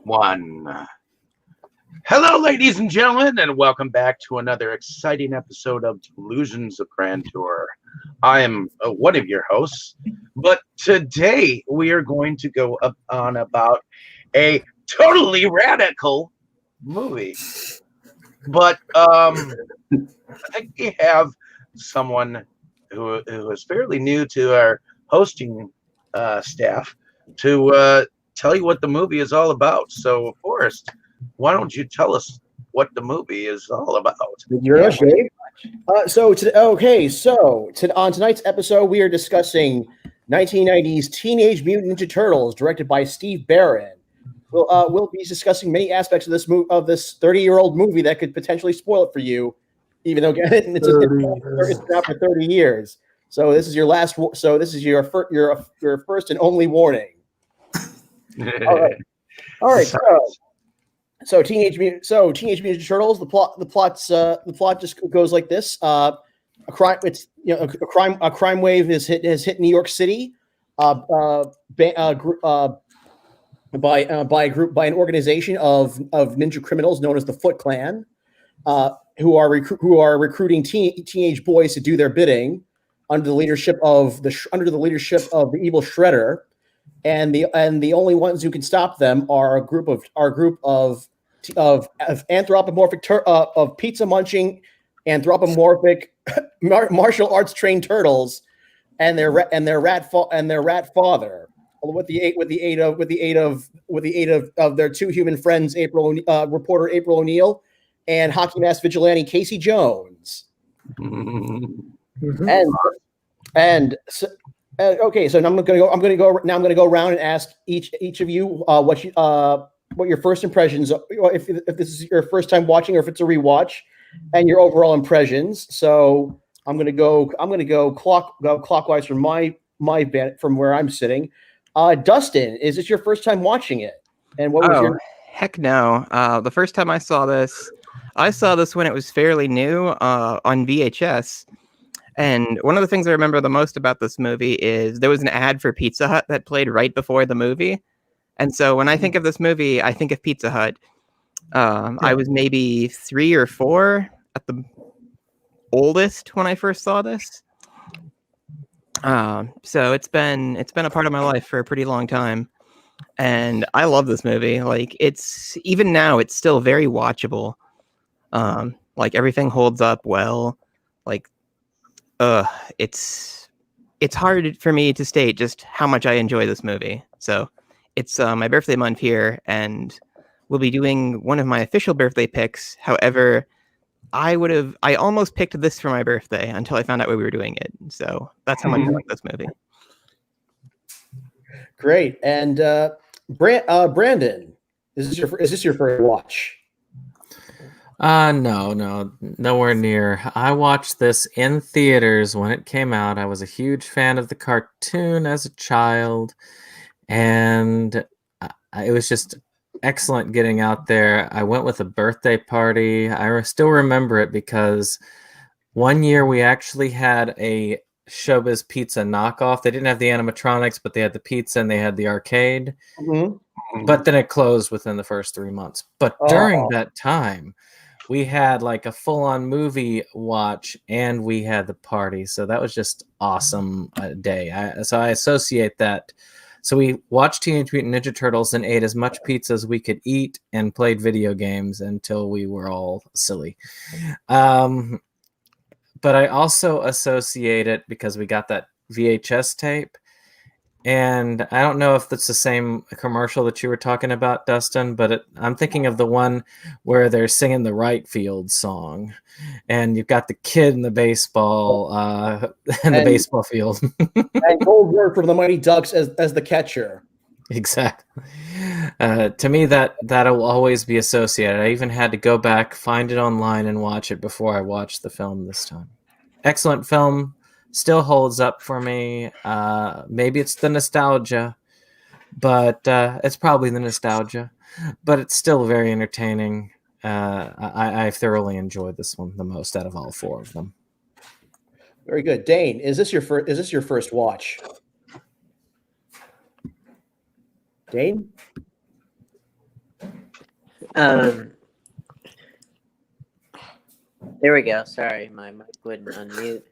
One. Hello, ladies and gentlemen, and welcome back to another exciting episode of Delusions of Grandeur. I am one of your hosts, but today we are going to go up on about a totally radical movie. But I think we have someone who is fairly new to our hosting staff to tell you what the movie is all about. So, Forrest, why don't you tell us what the movie is all about? On tonight's episode, we are discussing 1990's Teenage Mutant Ninja Turtles, directed by Steve Barron. We'll be discussing many aspects of this 30-year-old movie that could potentially spoil it for you, even though it's been out for 30 years. So this is your last. So this is your first and only warning. All right. So Teenage Mutant Ninja Turtles. The plot just goes like this. A crime wave has hit New York City. By an organization of ninja criminals known as the Foot Clan, who are recruiting teenage boys to do their bidding under the leadership of the evil Shredder, and the only ones who can stop them are a group of anthropomorphic of pizza munching anthropomorphic martial arts trained turtles and their rat father, with the aid of their two human friends, reporter April O'Neil and hockey mask vigilante Casey Jones. Mm-hmm. So now I'm going to go around and ask each of you what your first impressions, if this is your first time watching or if it's a rewatch, and your overall impressions. So I'm going to go clockwise from my bed from where I'm sitting. Dustin, is this your first time watching it? And what was your? Heck no. The first time I saw this when it was fairly new on VHS. And one of the things I remember the most about this movie is there was an ad for Pizza Hut that played right before the movie. And so when I think of this movie, I think of Pizza Hut. I was maybe 3 or 4 at the oldest when I first saw this. So it's been a part of my life for a pretty long time. And I love this movie. Like, even now, it's still very watchable. Like, everything holds up well. Like, it's hard for me to state just how much I enjoy this movie. So it's my birthday month here, and we'll be doing one of my official birthday picks. However, I almost picked this for my birthday until I found out we were doing it. So that's how much I like this movie. Great. And Brandon, is this your first watch? No, nowhere near. I watched this in theaters when it came out. I was a huge fan of the cartoon as a child, and it was just excellent getting out there. I went with a birthday party. I still remember it because one year we actually had a Showbiz Pizza knockoff. They didn't have the animatronics, but they had the pizza and they had the arcade. Mm-hmm. But then it closed within the first 3 months. But during that time, we had like a full-on movie watch and we had the party. So that was just awesome day. So I associate that. So we watched Teenage Mutant Ninja Turtles and ate as much pizza as we could eat and played video games until we were all silly. But I also associate it because we got that VHS tape. And I don't know if that's the same commercial that you were talking about, Dustin, but I'm thinking of the one where they're singing the Right Field song. And you've got the kid in the baseball baseball field. And Goldberg from the Mighty Ducks as the catcher. Exactly. To me, that will always be associated. I even had to go back, find it online, and watch it before I watched the film this time. Excellent film. Still holds up for me. Maybe it's the nostalgia, but it's probably the nostalgia. But it's still very entertaining. I thoroughly enjoyed this one the most out of all 4 of them. Very good, Dane. Is this your first watch? Dane? There we go. Sorry, my mic wouldn't unmute.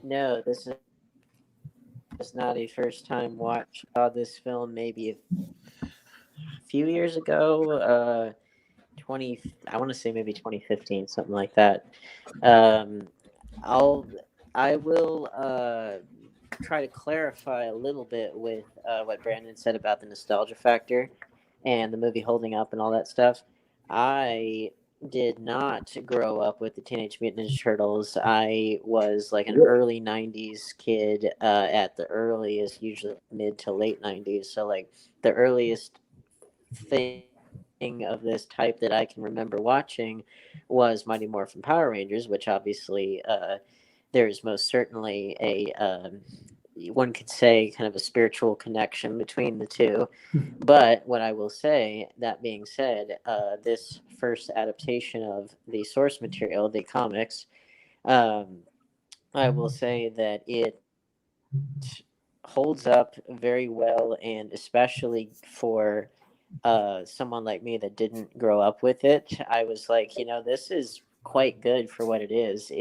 No, this is not a first time watch. Saw this film maybe a few years ago. I want to say maybe 2015, something like that. I will try to clarify a little bit with what Brandon said about the nostalgia factor and the movie holding up and all that stuff. I did not grow up with the Teenage Mutant Ninja Turtles. I was like an early 90s kid at the earliest, usually mid to late 90s. So like the earliest thing of this type that I can remember watching was Mighty Morphin Power Rangers, which obviously there's most certainly a one could say kind of a spiritual connection between the two. But what I will say, that being said, this first adaptation of the source material, the comics, I will say that it holds up very well, and especially for someone like me that didn't grow up with it, I was like, this is quite good for what it is.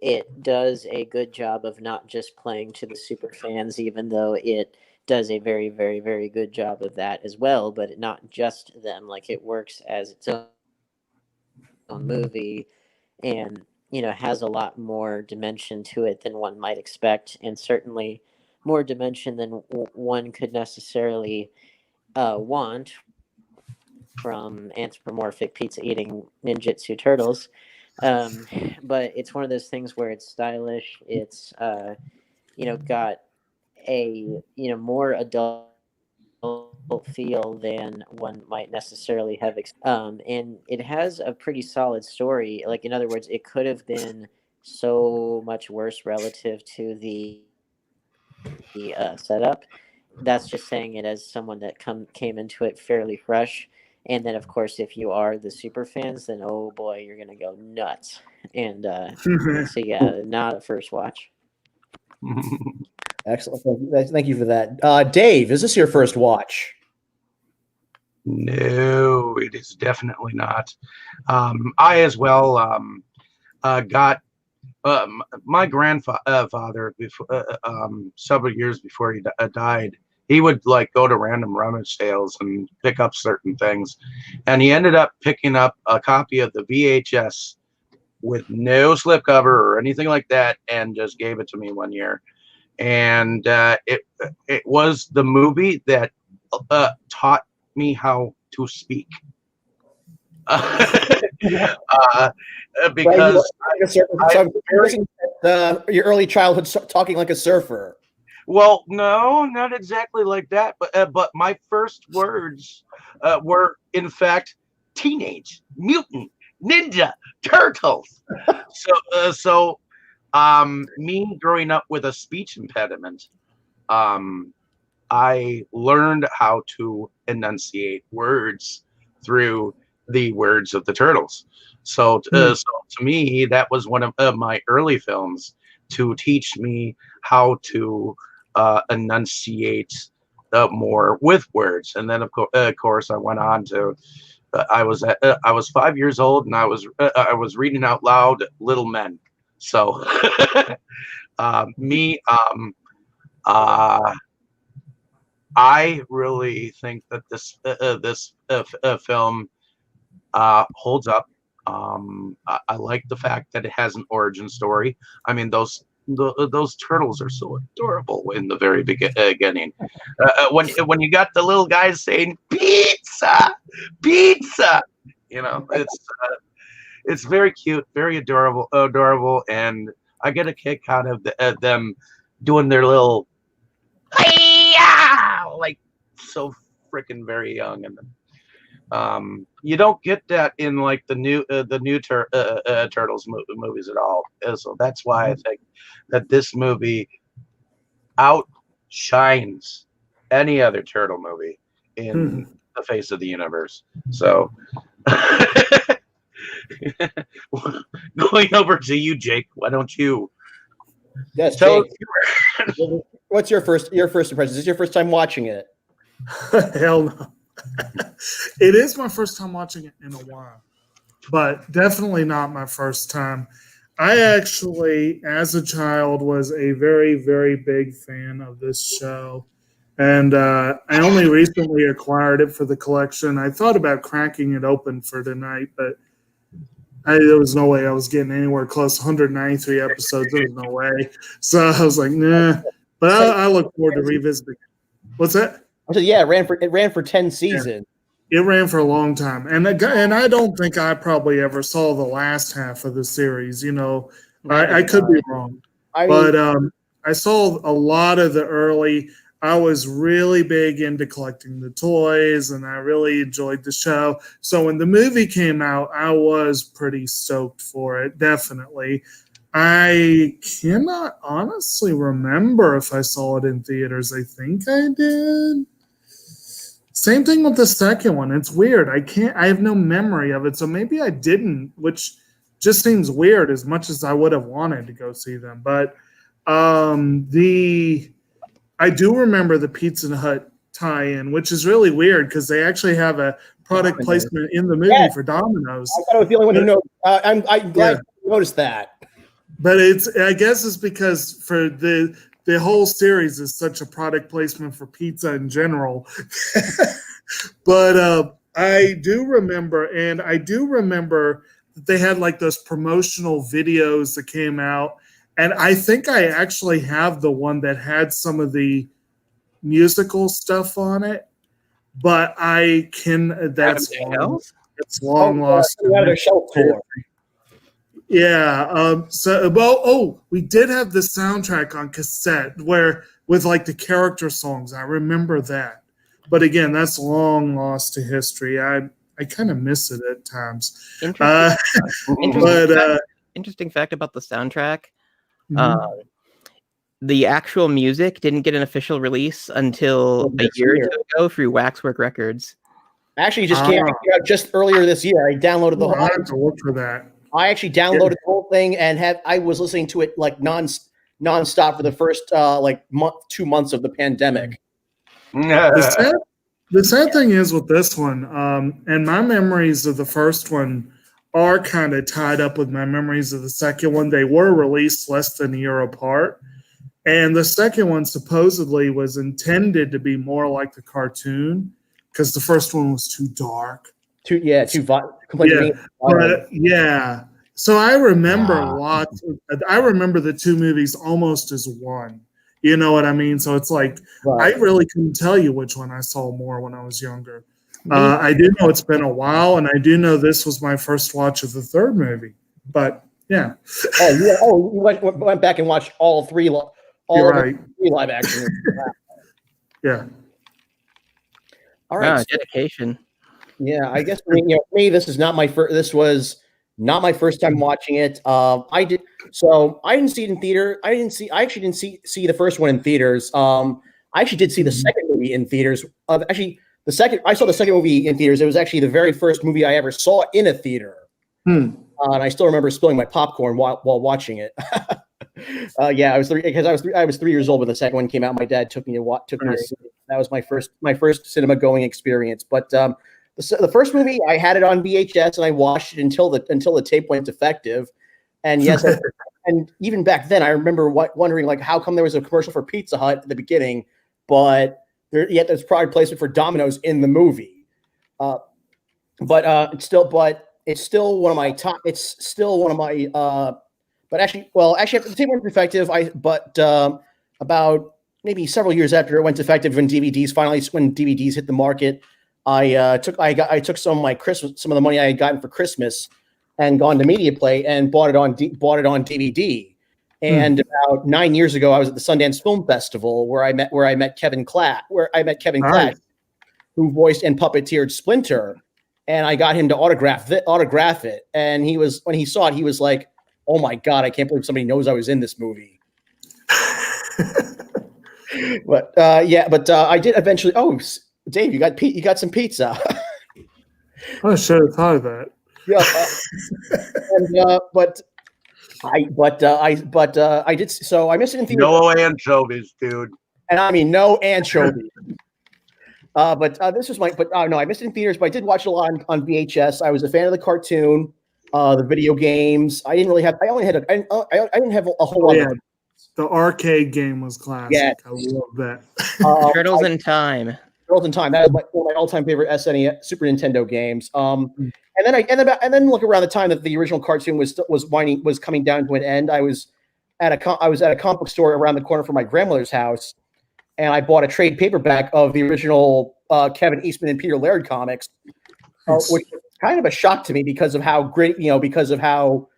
It does a good job of not just playing to the super fans, even though it does a very, very, very good job of that as well, but not just them. Like, it works as its own movie, and has a lot more dimension to it than one might expect, and certainly more dimension than one could necessarily want from anthropomorphic pizza eating ninjutsu turtles. But it's one of those things where it's stylish. It's got a more adult feel than one might necessarily have. And it has a pretty solid story. Like, in other words, it could have been so much worse relative to the setup. That's just saying it as someone that came into it fairly fresh. And then, of course, if you are the super fans, then oh boy, you're gonna go nuts. And so yeah, not a first watch. Excellent. Thank you for that. Dave, is this your first watch? No, it is definitely not. I as well got my grandfather several years before he died. He would like go to random rummage sales and pick up certain things, and he ended up picking up a copy of the VHS with no slipcover or anything like that, and just gave it to me one year. And it was the movie that taught me how to speak. Because your early childhood talking like a surfer. Well, no, not exactly like that. But my first words were, in fact, Teenage Mutant Ninja Turtles. So me growing up with a speech impediment, I learned how to enunciate words through the words of the Turtles. So to me, that was one of my early films to teach me how to enunciate more with words. And then of course I went on to I was 5 years old, and I was reading out loud Little Men. So I really think that this film holds up. I like the fact that it has an origin story. I mean, those turtles are so adorable in the very beginning. When you got the little guys saying pizza, pizza, it's very cute, very adorable, and I get a kick out of them doing their little like so freaking very young. And you don't get that in like the new Turtles movies at all. So that's why I think that this movie outshines any other Turtle movie in the face of the universe. So going over to you, Jake, why don't you tell Jake. what's your first impression? Is this your first time watching it? Hell no. It is my first time watching it in a while, but definitely not my first time. I actually, as a child, was a very, very big fan of this show. And I only recently acquired it for the collection. I thought about cracking it open for tonight, but there was no way I was getting anywhere close. 193 episodes, there was no way. So I was like, nah. But I look forward to revisiting. What's that? I said, yeah, it ran for 10 seasons. It ran for a long time, and I don't think I probably ever saw the last half of the series. You know, I could be wrong, but I saw a lot of the early. I was really big into collecting the toys, and I really enjoyed the show. So when the movie came out, I was pretty stoked for it. Definitely. I cannot honestly remember if I saw it in theaters. I think I did. Same thing with the second one. It's weird. I have no memory of it. So maybe I didn't, which just seems weird as much as I would have wanted to go see them. But I do remember the Pizza Hut tie-in, which is really weird because they actually have a product placement in the movie for Domino's. I thought I was the only one who knows. I'm glad you noticed that. But I guess it's because for the whole series is such a product placement for pizza in general. But I do remember that they had like those promotional videos that came out. And I think I actually have the one that had some of the musical stuff on it. But that's long lost. Out of shelf tour. Yeah. We did have the soundtrack on cassette with like the character songs. I remember that. But again, that's long lost to history. I kind of miss it at times. Interesting fact about the soundtrack. Mm-hmm. The actual music didn't get an official release until a year or two ago through Waxwork Records. Actually, just came out just earlier this year. I downloaded the whole. I have to look for that. I actually downloaded the whole thing and I was listening to it like nonstop for the first 2 months of the pandemic. The sad thing is with this one, and my memories of the first one are kind of tied up with my memories of the second one. They were released less than a year apart. And the second one supposedly was intended to be more like the cartoon because the first one was too dark. Completely. Yeah. So I remember lots. I remember the two movies almost as one. You know what I mean? So it's like I really couldn't tell you which one I saw more when I was younger. I do know it's been a while, and I do know this was my first watch of the third movie. But yeah. You went back and watched all three. Three live action. Yeah. All right. Dedication. Yeah, I guess for me, this is not my first. This was not my first time watching it. I didn't see it in theater. I actually didn't see the first one in theaters. I actually did see the second movie in theaters. I saw the second movie in theaters. It was actually the very first movie I ever saw in a theater. And I still remember spilling my popcorn while watching it. I was 3 years old when the second one came out. My dad took me to see it. That was my first cinema going experience. But the first movie, I had it on VHS and I watched it until the tape went defective. And yes, and even back then, I remember wondering like how come there was a commercial for Pizza Hut at the beginning, but there's product placement for Domino's in the movie. It's still one of my top. It's still one of my. But actually, after the tape went defective, about maybe several years after it went defective, when DVDs hit the market, I took some of the money I had gotten for Christmas and gone to Media Play and bought it on DVD. And about 9 years ago, I was at the Sundance Film Festival where I met Kevin Klatt, who voiced and puppeteered Splinter, and I got him to autograph it. And when he saw it, he was like, "Oh my God, I can't believe somebody knows I was in this movie." But I did eventually. Oh, Dave, you got some pizza. I should have thought of that. Yeah, I did. So I missed it in theaters. No anchovies, dude. And I mean no anchovies. This was no, I missed it in theaters, but I did watch it a lot on VHS. I was a fan of the cartoon, the video games. I didn't have a whole lot. Yeah, the arcade game was classic. Yeah. I love that. Turtles in Time. Turtles in Time. That was one of my all-time favorite SNES Super Nintendo games. And then look around the time that the original cartoon was coming down to an end. I was at a comic book store around the corner from my grandmother's house, and I bought a trade paperback of the original Kevin Eastman and Peter Laird comics, which was kind of a shock to me because of how great, because of how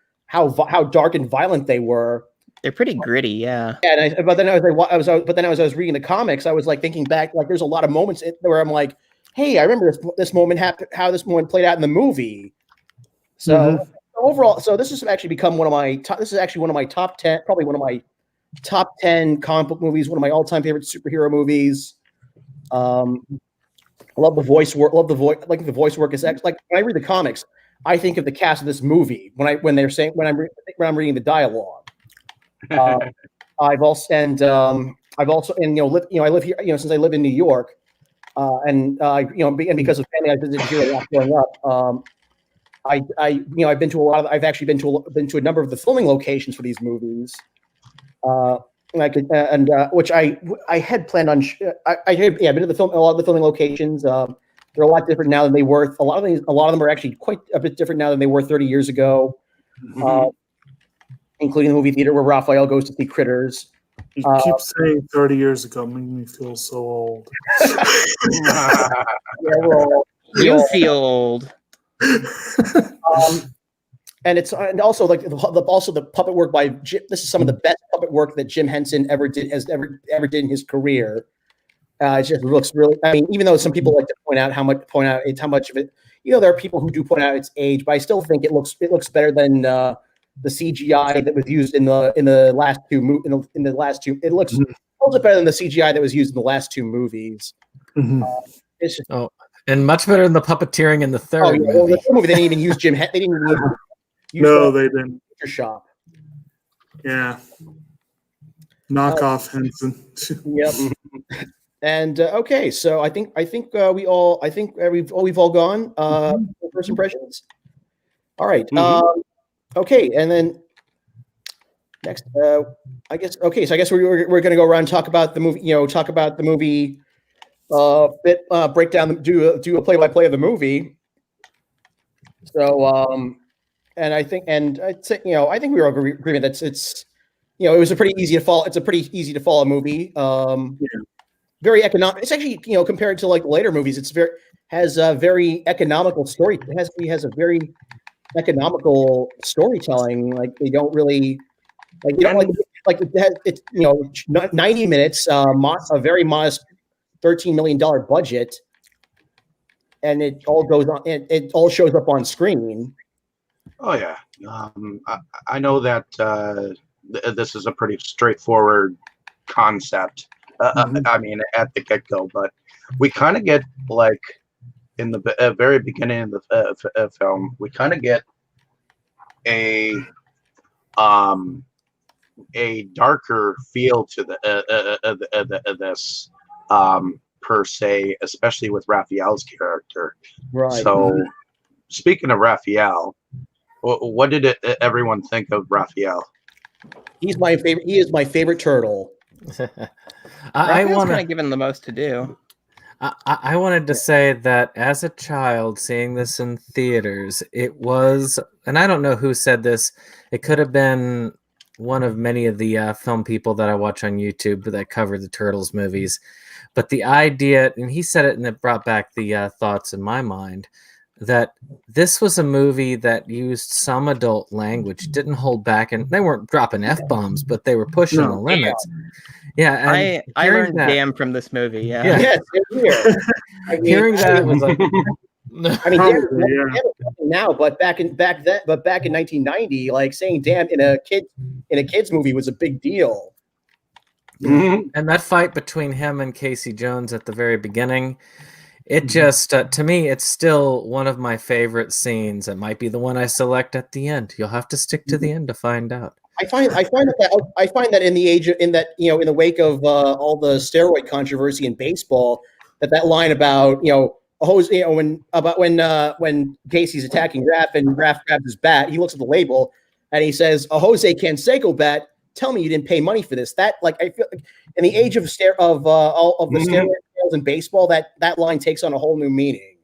dark and violent they were. They're pretty gritty, yeah. But then as I was reading the comics, I was like thinking back, like there's a lot of moments where I'm like, hey, I remember this moment happened, how this moment played out in the movie. So overall, this has actually become one of my top 10, probably one of my top 10 comic book movies, one of my all-time favorite superhero movies. I love the voice work. The voice work is actually, like when I read the comics, I think of the cast of this movie when I'm reading the dialogue. I live here, since I live in New York, and because of family I visited here a lot growing up. I've been to I've actually been to a number of the filming locations for these movies. Which I had planned on. I've been to a lot of the filming locations. They're a lot different now than they were. A lot of them are actually quite a bit different now than they were 30 years ago. Including the movie theater where Raphael goes to see Critters. You keep saying 30 years ago, making me feel so old. You feel old. And also the puppet work by Jim. This is some of the best puppet work that Jim Henson ever did in his career. It just looks really. I mean, even though some people like to point out how much of it. There are people who do point out its age, but I still think it looks better than the CGI that was used in the last two. It looks also better than the CGI that was used in the last two movies. It's just, and much better than the puppeteering in the third movie. Well, the third movie they didn't even use Jim. They didn't even use they didn't. Shop. Yeah. Knockoff Henson. Yep. And okay, so I think we've all gone. First impressions. All right. Okay, and then next, I guess. Okay, so I guess we're going to go around and talk about the movie. Break down, do a play-by-play of the movie. So, and I think we were all in agreement that it was a pretty easy to follow. It's a pretty easy to follow movie. Very economic. It's actually, compared to like later movies, has a very economical story. It has a very economical storytelling. Like they don't really it's 90 minutes, a very modest $13 million budget, and it all goes on. It all shows up on screen. Oh yeah, I know that this is a pretty straightforward concept. I mean, at the get-go, but we kind of get like in the very beginning of the film, we kind of get a darker feel to this per se, especially with Raphael's character. Right. So, speaking of Raphael, what did everyone think of Raphael? He's my favorite. He is my favorite turtle. I want kind of given the most to do. I wanted to say that as a child seeing this in theaters, it was, and I don't know who said this, it could have been one of many of the film people that I watch on YouTube that cover the Turtles movies. But the idea, and he said it and it brought back the thoughts in my mind, that this was a movie that used some adult language, didn't hold back, and they weren't dropping F-bombs, but they were pushing the limits. Yeah, and I learned damn from this movie. Yeah. Yes, hearing that was like, I mean, now, but back in 1990, like saying "damn" in a kids movie was a big deal. And that fight between him and Casey Jones at the very beginning, It just, to me, it's still one of my favorite scenes. It might be the one I select at the end. You'll have to stick to the end to find out. I find that in the age of, in the wake of all the steroid controversy in baseball, that line about Jose, when Casey's attacking Raph and Raph grabs his bat, he looks at the label and he says, "A Jose Canseco bat. Tell me you didn't pay money for this." That, like, I feel like in the age of all of the steroid sales in baseball, that line takes on a whole new meaning.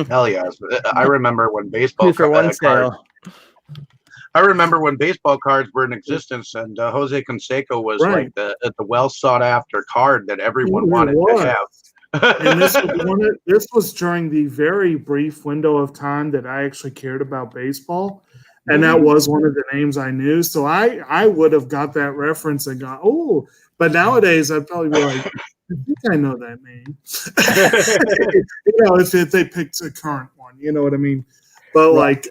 Hell yes! I remember when baseball Two for one sale. I remember when baseball cards were in existence, and Jose Canseco was like the well sought after card that everyone wanted to have. And this was during the very brief window of time that I actually cared about baseball, and that was one of the names I knew. So I would have got that reference and gone, oh. But nowadays I'd probably be like, I think I know that name. If they picked a current one, you know what I mean? But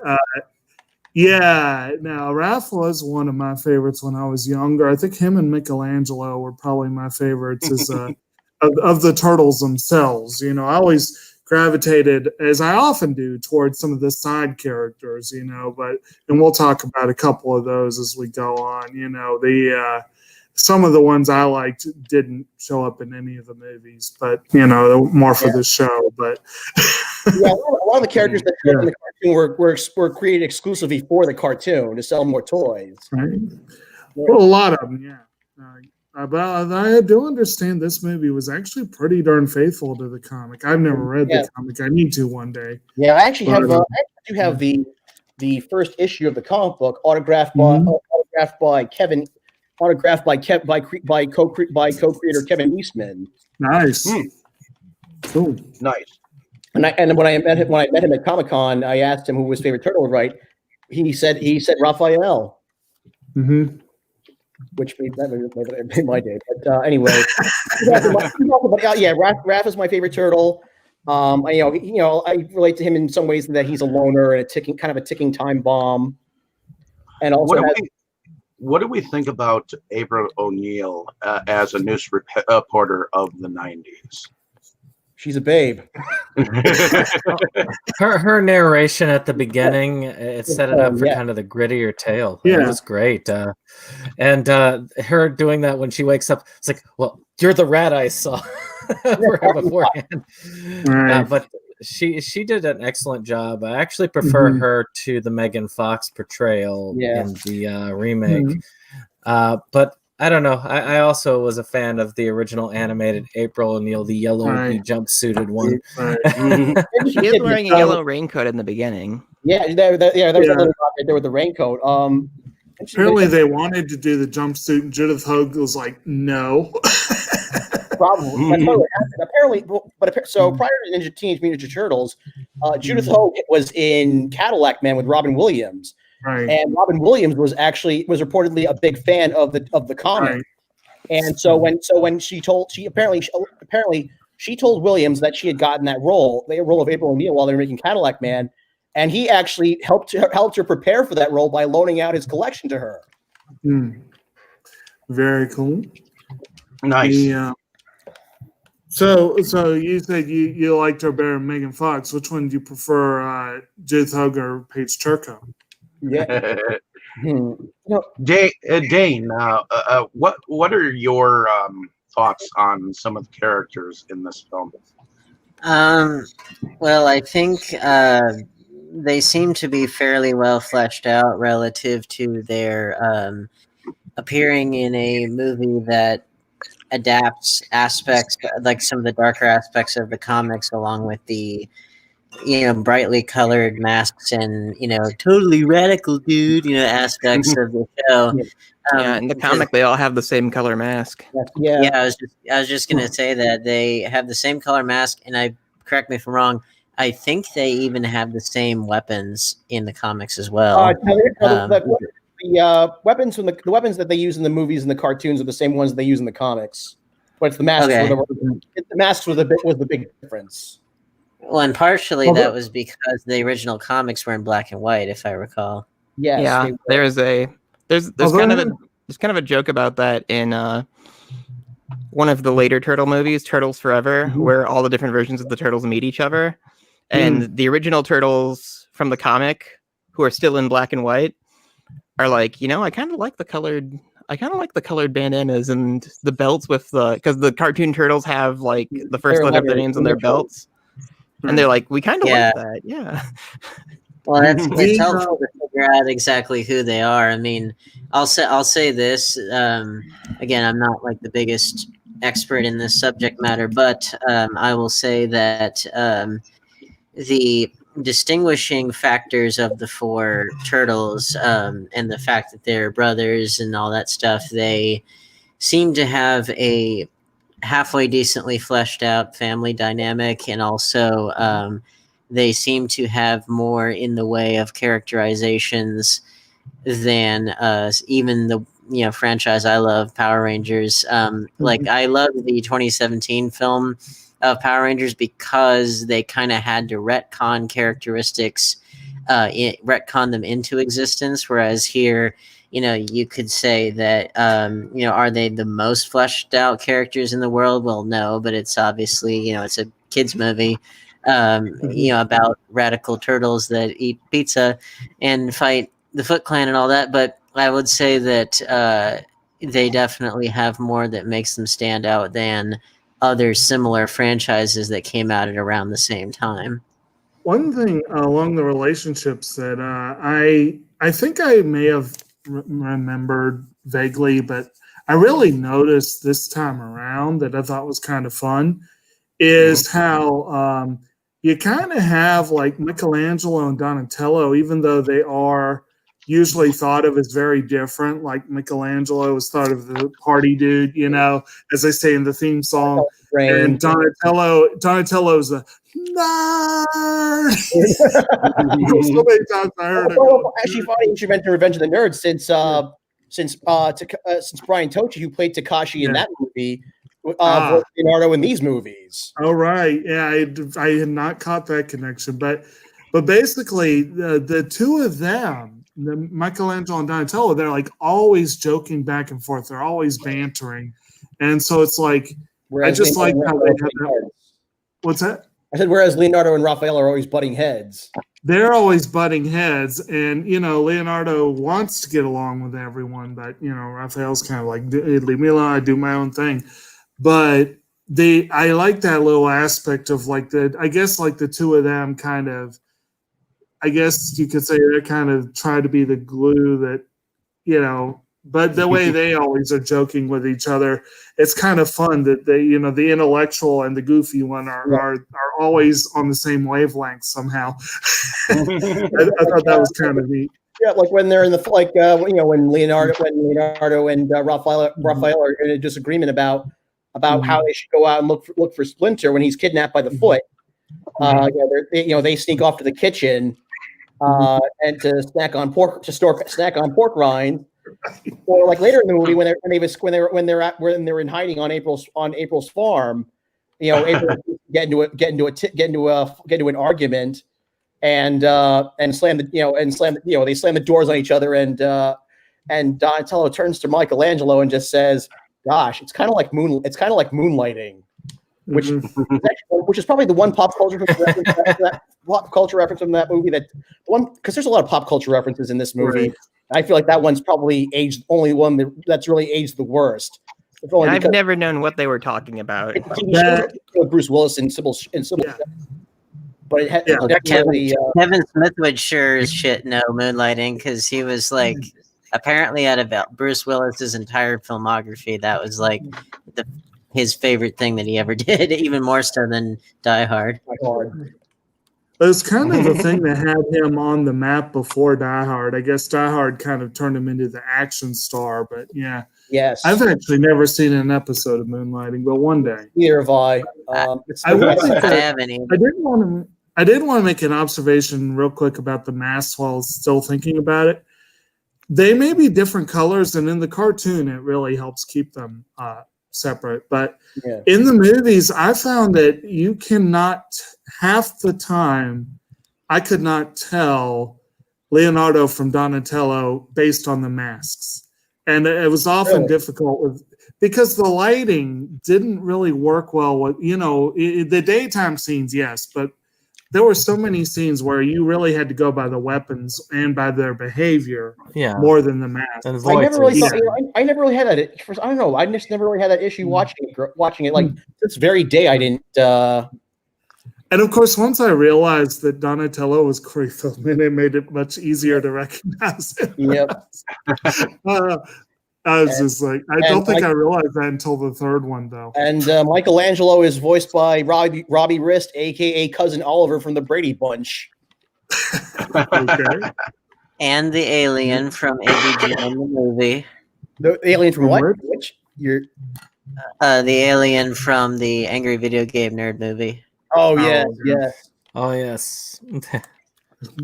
yeah, now Raph was one of my favorites when I was younger. I think him and Michelangelo were probably my favorites as of the turtles themselves. I always gravitated, as I often do, towards some of the side characters, and we'll talk about a couple of those as we go on. Some of the ones I liked didn't show up in any of the movies, but more for the show. But a lot of the characters that showed up in the cartoon were created exclusively for the cartoon to sell more toys. Right. Well, a lot of them, yeah. But I do understand this movie was actually pretty darn faithful to the comic. I've never read the comic. I need to one day. Yeah, I actually have the first issue of the comic book autographed by Kevin. Autographed by co-creator Kevin Eastman. Nice, cool, nice. And when I met him at Comic-Con, I asked him who his favorite turtle would write. He said Raphael. Which made my day. But anyway, Raph is my favorite turtle. I relate to him in some ways that he's a loner and a ticking time bomb. And also what do we think about April O'Neil as a news reporter of the 90s? She's a babe. her narration at the beginning, it set it up for kind of the grittier tale. Yeah. It was great. And her doing that when she wakes up, it's like, well, you're the rat I saw for her beforehand. Right. But she did an excellent job. I actually prefer her to the Megan Fox portrayal in the remake. But I don't know. I also was a fan of the original animated April O'Neil, the yellow jumpsuited one. She is wearing a yellow raincoat in the beginning. Yeah, there was a little right there with the raincoat. Apparently, they wanted to do the jumpsuit, and Judith Hoag was like, "No." Probably. So prior to Teenage Mutant Ninja Turtles, Judith Hoag was in Cadillac Man with Robin Williams. Right. And Robin Williams was reportedly a big fan of the comic. Right. And so when she told Williams that she had gotten that role, the role of April O'Neil, while they were making Cadillac Man, and he actually helped her prepare for that role by loaning out his collection to her. Very cool. Nice. So you said you liked her better than Megan Fox. Which one do you prefer, Judith Hoag or Paige Turco? Yeah. Dane, what are your thoughts on some of the characters in this film? Well, I think they seem to be fairly well fleshed out relative to their appearing in a movie that adapts aspects, like some of the darker aspects of the comics, along with the brightly colored masks and totally radical dude aspects of the show. In the comic they all have the same color mask. I was just gonna say that they have the same color mask, and correct me if I'm wrong, I think they even have the same weapons in the comics as well. The weapons that they use in the movies and the cartoons are the same ones they use in the comics, but it's the masks. The masks was the big difference. Well, and partially that was because the original comics were in black and white, if I recall. Yes, yeah. There's kind of a joke about that in one of the later Turtle movies, Turtles Forever, where all the different versions of the Turtles meet each other. And the original Turtles from the comic, who are still in black and white, are like, I kind of like the colored bandanas and the belts with because the cartoon Turtles have like the first letter of their names on their belts. And they're like, we kind of like that. Yeah. Well, it's helpful to figure out exactly who they are. I mean, I'll say this. Again, I'm not like the biggest expert in this subject matter, but I will say that the distinguishing factors of the four turtles and the fact that they're brothers and all that stuff, they seem to have a halfway decently fleshed out family dynamic, and also they seem to have more in the way of characterizations than even the franchise I love, Power Rangers. Like I love the 2017 film of Power Rangers because they kind of had to retcon characteristics, retcon them into existence. Whereas here, you could say that, are they the most fleshed out characters in the world? Well, no, but it's obviously, it's a kids movie, about radical turtles that eat pizza and fight the Foot Clan and all that. But I would say that they definitely have more that makes them stand out than other similar franchises that came out at around the same time. One thing along the relationships that I think I may have remembered vaguely, but I really noticed this time around that I thought was kind of fun is how you kind of have like Michelangelo and Donatello, even though they are usually thought of as very different. Like Michelangelo was thought of the party dude, as they say in the theme song. And Donatello's a nerd. So many times I heard it. Actually, funny you should mention Revenge of the Nerds since Brian Tochi, who played Takashi in that movie, voiced Leonardo in these movies. Oh right, yeah, I had not caught that connection, but basically the two of them, the Michelangelo and Donatello, they're like always joking back and forth. They're always bantering, and so it's like I just like how they have that. What's that? I said, whereas Leonardo and Raphael are always butting heads. They're always butting heads, and Leonardo wants to get along with everyone, but Raphael's kind of like, leave me alone, I do my own thing. But I like that little aspect of like I guess like the two of them kind of, I guess you could say they kind of try to be the glue that, but the way they always are joking with each other, it's kind of fun that they, the intellectual and the goofy one are always on the same wavelength somehow. I thought that was kind of neat. Yeah, like when they're in the when Leonardo and Raphael are in a disagreement about how they should go out and look for Splinter when he's kidnapped by the Foot. They sneak off to the kitchen and to snack on pork rind. Or like later in the movie when they're in hiding on April's farm, April get into an argument and slam the doors on each other, and Donatello turns to Michelangelo and just says, "Gosh, it's kind of like moonlighting," which is probably the one pop culture reference from that movie because there's a lot of pop culture references in this movie. Right. I feel like that one's probably only one that's really aged the worst. I've never known what they were talking about. Bruce Willis and Sybil. Yeah. But Kevin Smith would sure as shit know moonlighting because he was like apparently out of Bruce Willis's entire filmography, that was like his favorite thing that he ever did, even more so than Die Hard. It was kind of the thing that had him on the map before Die Hard. I guess Die Hard kind of turned him into the action star, but yeah. Yes. I've actually never seen an episode of Moonlighting, but one day. Neither have I. I did want to make an observation real quick about the masks while still thinking about it. They may be different colors, and in the cartoon, it really helps keep them separate. But in the movies, I found that you cannot, half the time, I could not tell Leonardo from Donatello based on the masks. And it was often difficult because the lighting didn't really work well with, the daytime scenes, yes, but there were so many scenes where you really had to go by the weapons and by their behavior more than the mask. I never really thought, I never really had that. I don't know. I just never really had that issue watching it. Like this very day, I didn't. And of course, once I realized that Donatello was Corey Feldman, it made it much easier to recognize him. Yep. I was just like, I don't think I realized that until the third one, though. And Michelangelo is voiced by Robbie Wrist, a.k.a. Cousin Oliver from the Brady Bunch. Okay. And the alien from ABG in the movie. The alien from what? Which? The alien from the Angry Video Game Nerd movie. Oh, yes, yes. Oh, yes.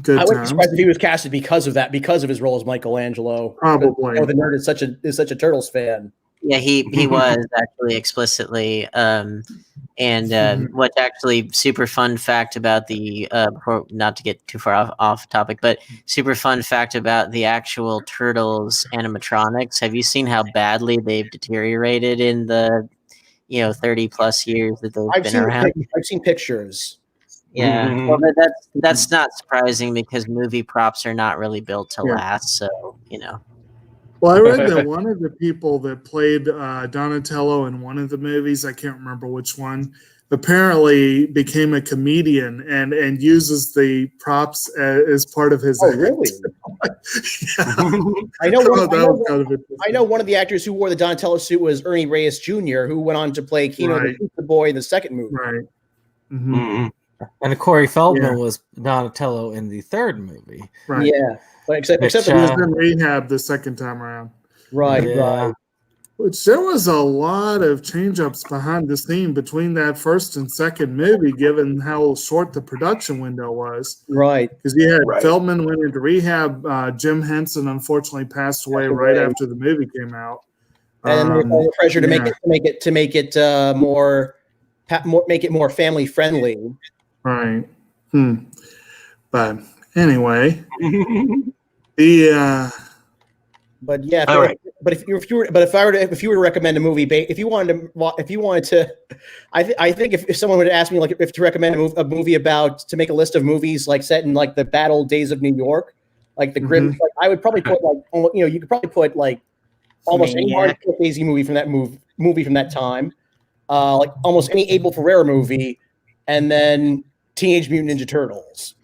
Good I wouldn't be times. surprised if he was casted because of that, because of his role as Michelangelo. Probably. The nerd is such a Turtles fan. Yeah, he was actually explicitly. What's actually super fun fact about the not to get too far off topic, but super fun fact about the actual Turtles animatronics. Have you seen how badly they've deteriorated in the 30 plus years that they've been around? I've seen pictures. Yeah, well, that's not surprising because movie props are not really built to last. So Well, I read that one of the people that played Donatello in one of the movies, I can't remember which one, apparently became a comedian and uses the props as part of his. Oh, really? I know one of the actors who wore the Donatello suit was Ernie Reyes Jr., who went on to play Keno the Pizza Boy in the second movie. Right. Mm-hmm. And Corey Feldman was Donatello in the third movie. Right. Yeah. But except that he was in rehab the second time around. Right, right. Which there was a lot of change-ups behind the scene between that first and second movie, given how short the production window was. Right. Because you had Feldman went into rehab. Jim Henson unfortunately passed away right after the movie came out. And there's all the pressure to make it more family friendly. Right. But anyway, But yeah, if you were to recommend a movie, if you wanted to, I think if someone would ask me if to recommend a movie to make a list of movies like set in like the battle days of New York, like the grim, I would probably put you could probably put like almost any Martin Scorsese movie from that movie from that time, like almost any Abel Ferrara movie, and then Teenage Mutant Ninja Turtles.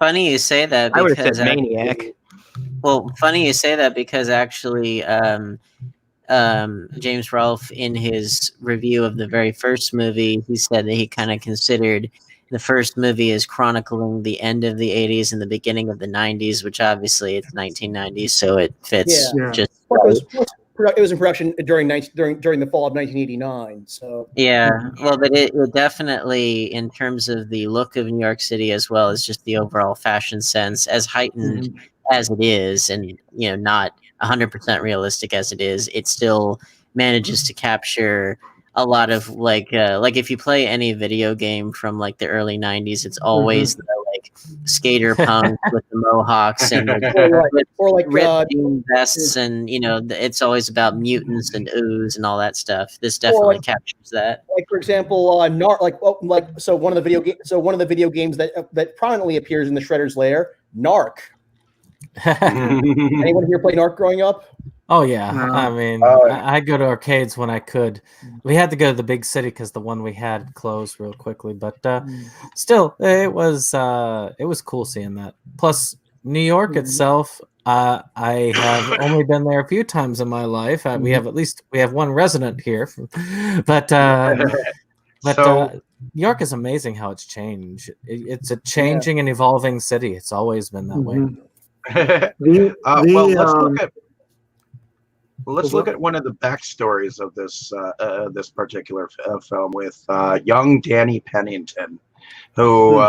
Funny you say that. I would have said Maniac. Well, funny you say that because actually, James Rolfe, in his review of the very first movie, he said that he kind of considered the first movie as chronicling the end of the 80s and the beginning of the 90s, which obviously it's 1990s, so it fits just right. It was in production during the fall of 1989. So well, but it definitely, in terms of the look of New York City as well as just the overall fashion sense, as heightened as it is, and not 100% realistic as it is, it still manages to capture a lot of like if you play any video game from like the early 90s, it's always the like skater punk with the mohawks and ripped jean vests, and it's always about mutants and ooze and all that stuff. This definitely captures that. Like for example, one of the video games that prominently appears in the Shredder's Lair, Narc. Anyone here play Narc growing up? Oh yeah, I mean, I go to arcades when I could. We had to go to the big city because the one we had closed real quickly. But still, it was cool seeing that. Plus, New York itself, I have only been there a few times in my life. We have one resident here, but New York is amazing how it's changed. It's a changing and evolving city. It's always been that way. Let's look at one of the backstories of this particular film with young Danny Pennington, who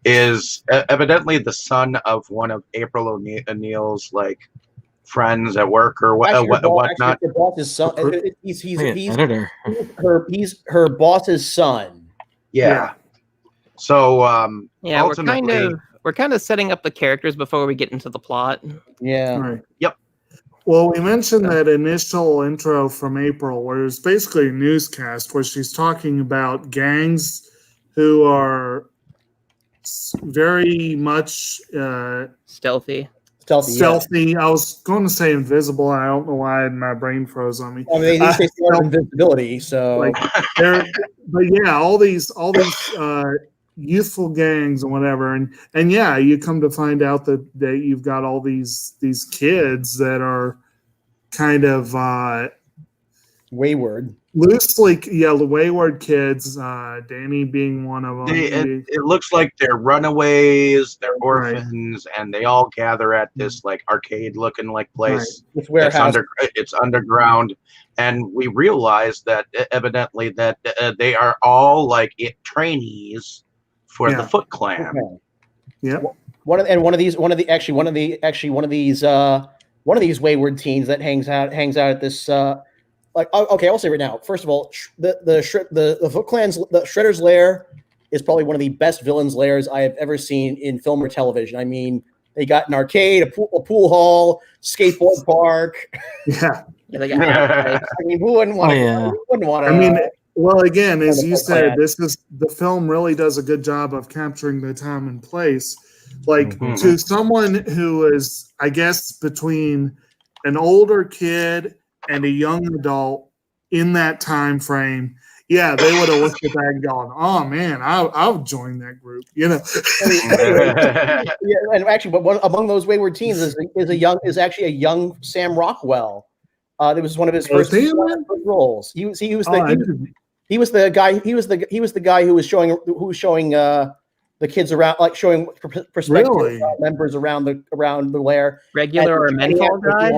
is evidently the son of one of April O'Neil's like friends at work or whatnot. Her boss's son. He's her boss's son. Yeah. So ultimately, we're kind of setting up the characters before we get into the plot. Yeah. Right. Yep. Well, we mentioned that initial intro from April, where it's basically a newscast where she's talking about gangs who are very much Stealthy. Stealthy. I was going to say invisible. I don't know why my brain froze on me. I mean, they say invisibility, so like but yeah, all these youthful gangs and whatever, and yeah, you come to find out that you've got all these kids that are kind of wayward, the wayward kids. Danny being one of them. It looks like they're runaways, they're orphans, and they all gather at this like arcade-looking like place. Right. This warehouse. It's underground, and we realize that evidently that they are all like trainees for the Foot Clan. Okay. Yeah. One of these wayward teens that hangs out at this. Okay, I'll say right now. First of all, the Foot Clan's the Shredder's Lair is probably one of the best villains' lairs I have ever seen in film or television. I mean, they got an arcade, a pool hall, skateboard park. Yeah. I mean, who wouldn't want to? I mean, well, again, as you said, the film really does a good job of capturing the time and place. Like to someone who is, I guess, between an older kid and a young adult in that time frame, yeah, they would have looked at that and gone, "Oh man, I'll join that group," you know. Yeah, and actually, but among those wayward teens is actually a young Sam Rockwell. That was one of his first roles. He was the guy who was showing the kids around, like showing prospective members around the lair. Regular or mental guy.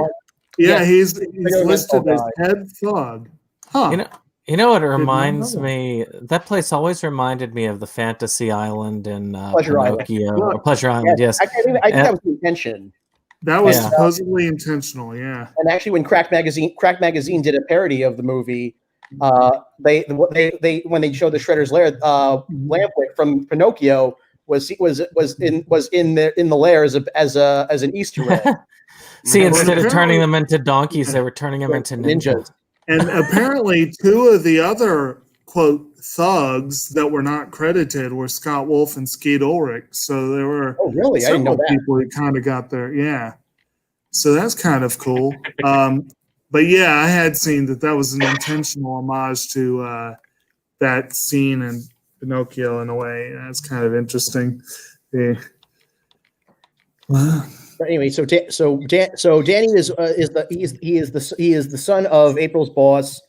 Yeah, he's listed as head thug. Huh. You know what it reminds me? That place always reminded me of the Fantasy Island in Pinocchio. Pleasure Island, yes. I think that was the intention. That was supposedly intentional, yeah. And actually, when Crack Magazine did a parody of the movie, they when they showed the Shredder's Lair, Lampwick from Pinocchio was in the lair as an Easter egg. See, instead of turning them into donkeys, they were turning them into ninjas. And apparently, two of the other quote thugs that were not credited were Scott Wolf and Skeet Ulrich. So there were I didn't know that. People who kind of got there, yeah. So that's kind of cool. But yeah, I had seen that was an intentional homage to that scene in Pinocchio in a way. That's kind of interesting. Yeah. Wow. But anyway, so Danny is the son of April's boss.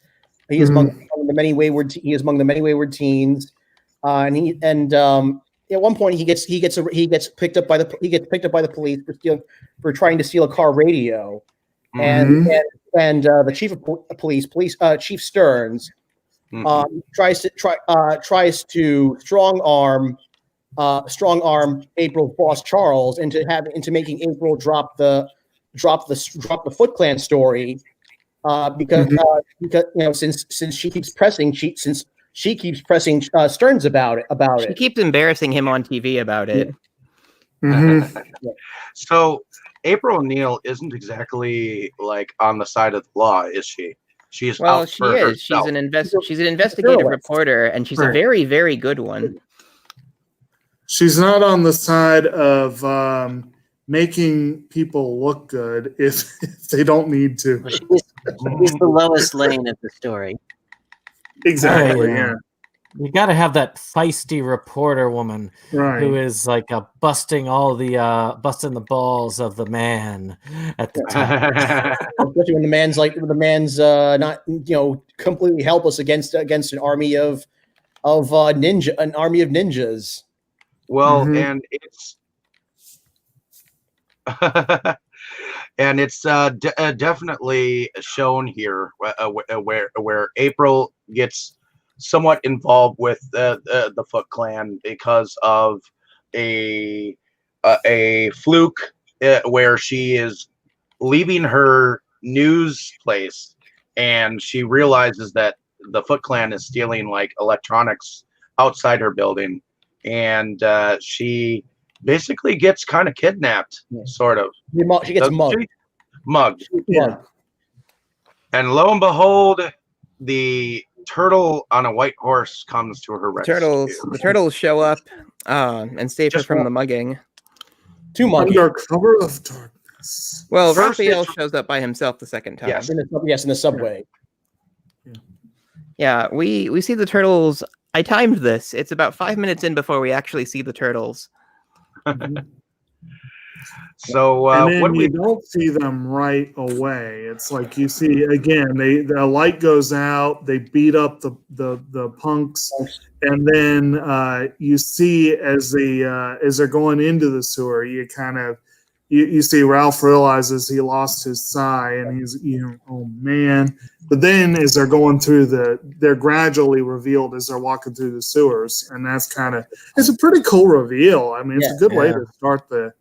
He is among the many wayward teens, and at one point he gets picked up by the police for trying to steal a car radio, and the chief of police, Chief Stearns, tries to strong arm April's boss Charles into making April drop the Foot Clan story, because since she keeps pressing Stearns about it. She keeps embarrassing him on TV about it. So April O'Neil isn't exactly like on the side of the law, is she? She is. Herself. She's an investigative reporter, and she's a very, very good one. She's not on the side of making people look good if they don't need to. She's the lowest lane of the story. Exactly. Yeah. You got to have that feisty reporter woman who is like busting the balls of the man at the time. Especially when the man's not completely helpless against an army of ninjas. Well, and it's definitely shown here where April gets somewhat involved with the Foot Clan because of a fluke where she is leaving her news place and she realizes that the Foot Clan is stealing like electronics outside her building, and she basically gets kind of kidnapped, sort of. She gets mugged. mugged. Yeah. And lo and behold, the turtle on a white horse comes to her rescue. The turtles show up and save her Just from one. the mugging. Two monkeys. Under cover of darkness. Well, First Raphael it's- shows up by himself the second time. Yes. In the subway. Yeah, we see the turtles. I timed this. It's about 5 minutes in before we actually see the turtles. So And then what you don't see them right away. It's like you see again, the light goes out, they beat up the punks, and then you see as they're going into the sewer, you kind of you see Ralph realizes he lost his sigh, and he's oh man. But then as they're going through they're gradually revealed as they're walking through the sewers, and that's it's a pretty cool reveal. I mean, it's a good way to start the.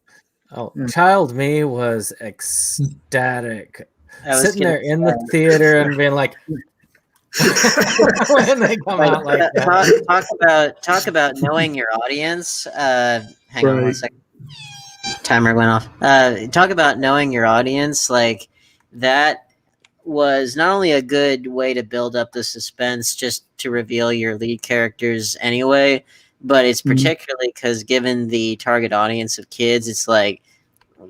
Oh, child me was ecstatic. Sitting there in the say. theater and being like, when they come out like that. Talk about knowing your audience. Hang on one second. Timer went off. Talk about knowing your audience. Like that was not only a good way to build up the suspense, just to reveal your lead characters anyway, but it's particularly because given the target audience of kids, it's like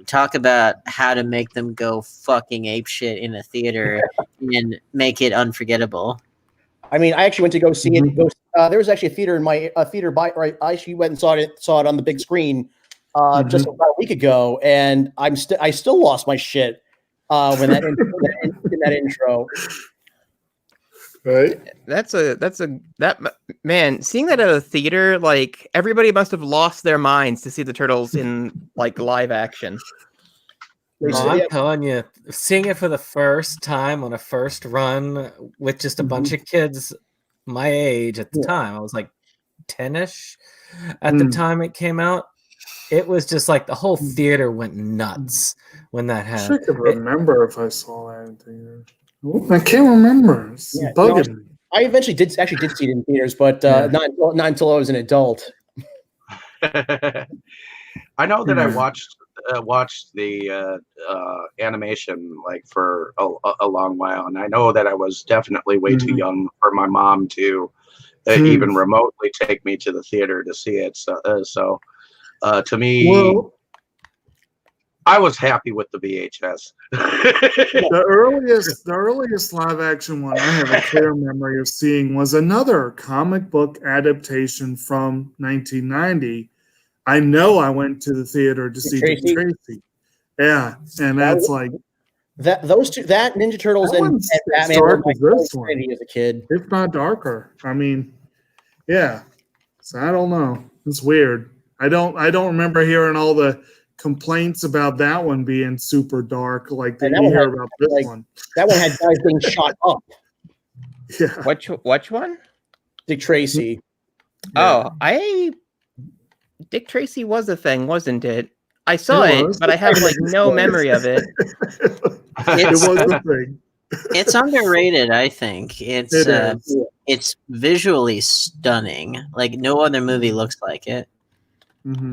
talk about how to make them go fucking apeshit in a theater and make it unforgettable. I mean, I actually went to go see it. There was actually a theater in my theater by. Right, I actually went and saw it on the big screen just about a week ago, and I still lost my shit when that in that intro. Right. That man, seeing that at a theater, like everybody must have lost their minds to see the turtles in like live action. Oh, I'm telling you, seeing it for the first time on a first run with just a bunch of kids my age at the time, I was like 10-ish at the time it came out. It was just like the whole theater went nuts when that happened. I could remember if I saw that in theater. I can't remember. It's bugging me. I eventually did see it in theaters, but not until I was an adult. I know that I watched the animation like for a long while, and I know that I was definitely way too young for my mom to even remotely take me to the theater to see it. So to me, I was happy with the VHS. The earliest live action one I have a clear memory of seeing was another comic book adaptation from 1990. I know I went to the theater to see Dick Tracy. Yeah, and that's like those two, that Ninja Turtles and Batman were my favorite as a kid. If not darker. I mean, yeah. So I don't know. It's weird. I don't remember hearing all the complaints about that one being super dark like that you hear about this one. That one had guys being shot up. Yeah. Which one? Dick Tracy. Oh, Dick Tracy was a thing, wasn't it? I saw it, but I have like no memory of it. It was a thing. It's underrated, I think. It's visually stunning. Like no other movie looks like it.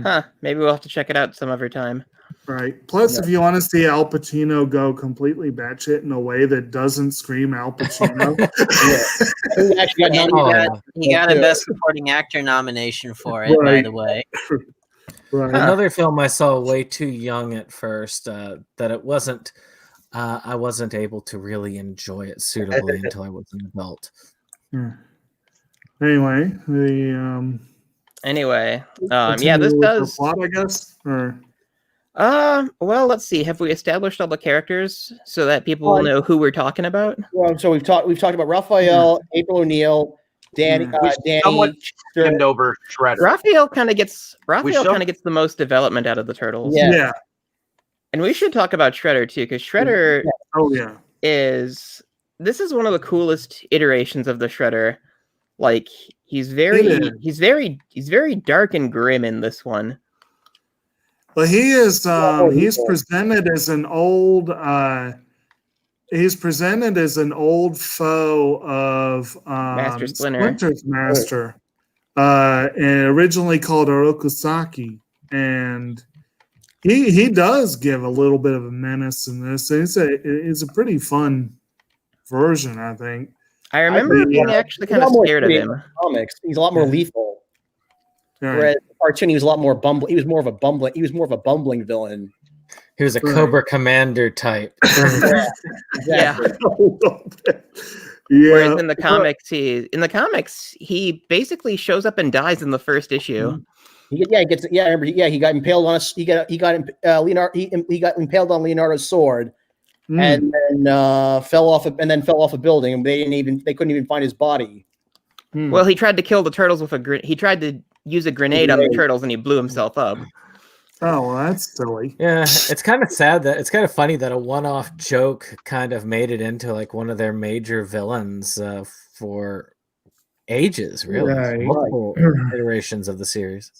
Huh. Maybe we'll have to check it out some other time. Right. Plus, if you want to see Al Pacino go completely batshit in a way that doesn't scream Al Pacino, he got a Best Supporting Actor nomination for it, by the way. Right. Another film I saw way too young at first that it wasn't. I wasn't able to really enjoy it suitably until I was an adult. Anyway, this does plot, I guess. Or well, let's see. Have we established all the characters so that people will know who we're talking about? Well, so we've talked about Raphael, April O'Neil, Danny, somewhat skimmed over Shredder. Raphael kind of gets the most development out of the turtles. Yeah. And we should talk about Shredder too, because Shredder this is one of the coolest iterations of the Shredder. Like he's very dark and grim in this one. But he is he's presented as an old foe of Master Splinter. Splinter's master. And originally called Orokusaki. And He does give a little bit of a menace in this. It's a pretty fun version, I think. I remember being actually kind of scared of him. Comics, he's a lot more lethal. Right. Whereas the cartoon, he was a lot more bumbling. He was more of a bumbling villain. He was a Cobra Commander type. Yeah. Yeah. Whereas in the comics, he basically shows up and dies in the first issue. He got impaled on he got impaled on Leonardo's sword, and then fell off a building, and they couldn't even find his body. Well, he tried to kill the turtles with he tried to use a grenade on the turtles, and he blew himself up. Oh, well, that's silly. Yeah, it's kind of sad that it's kind of funny that a one-off joke kind of made it into like one of their major villains for ages, really. Right. Multiple iterations of the series.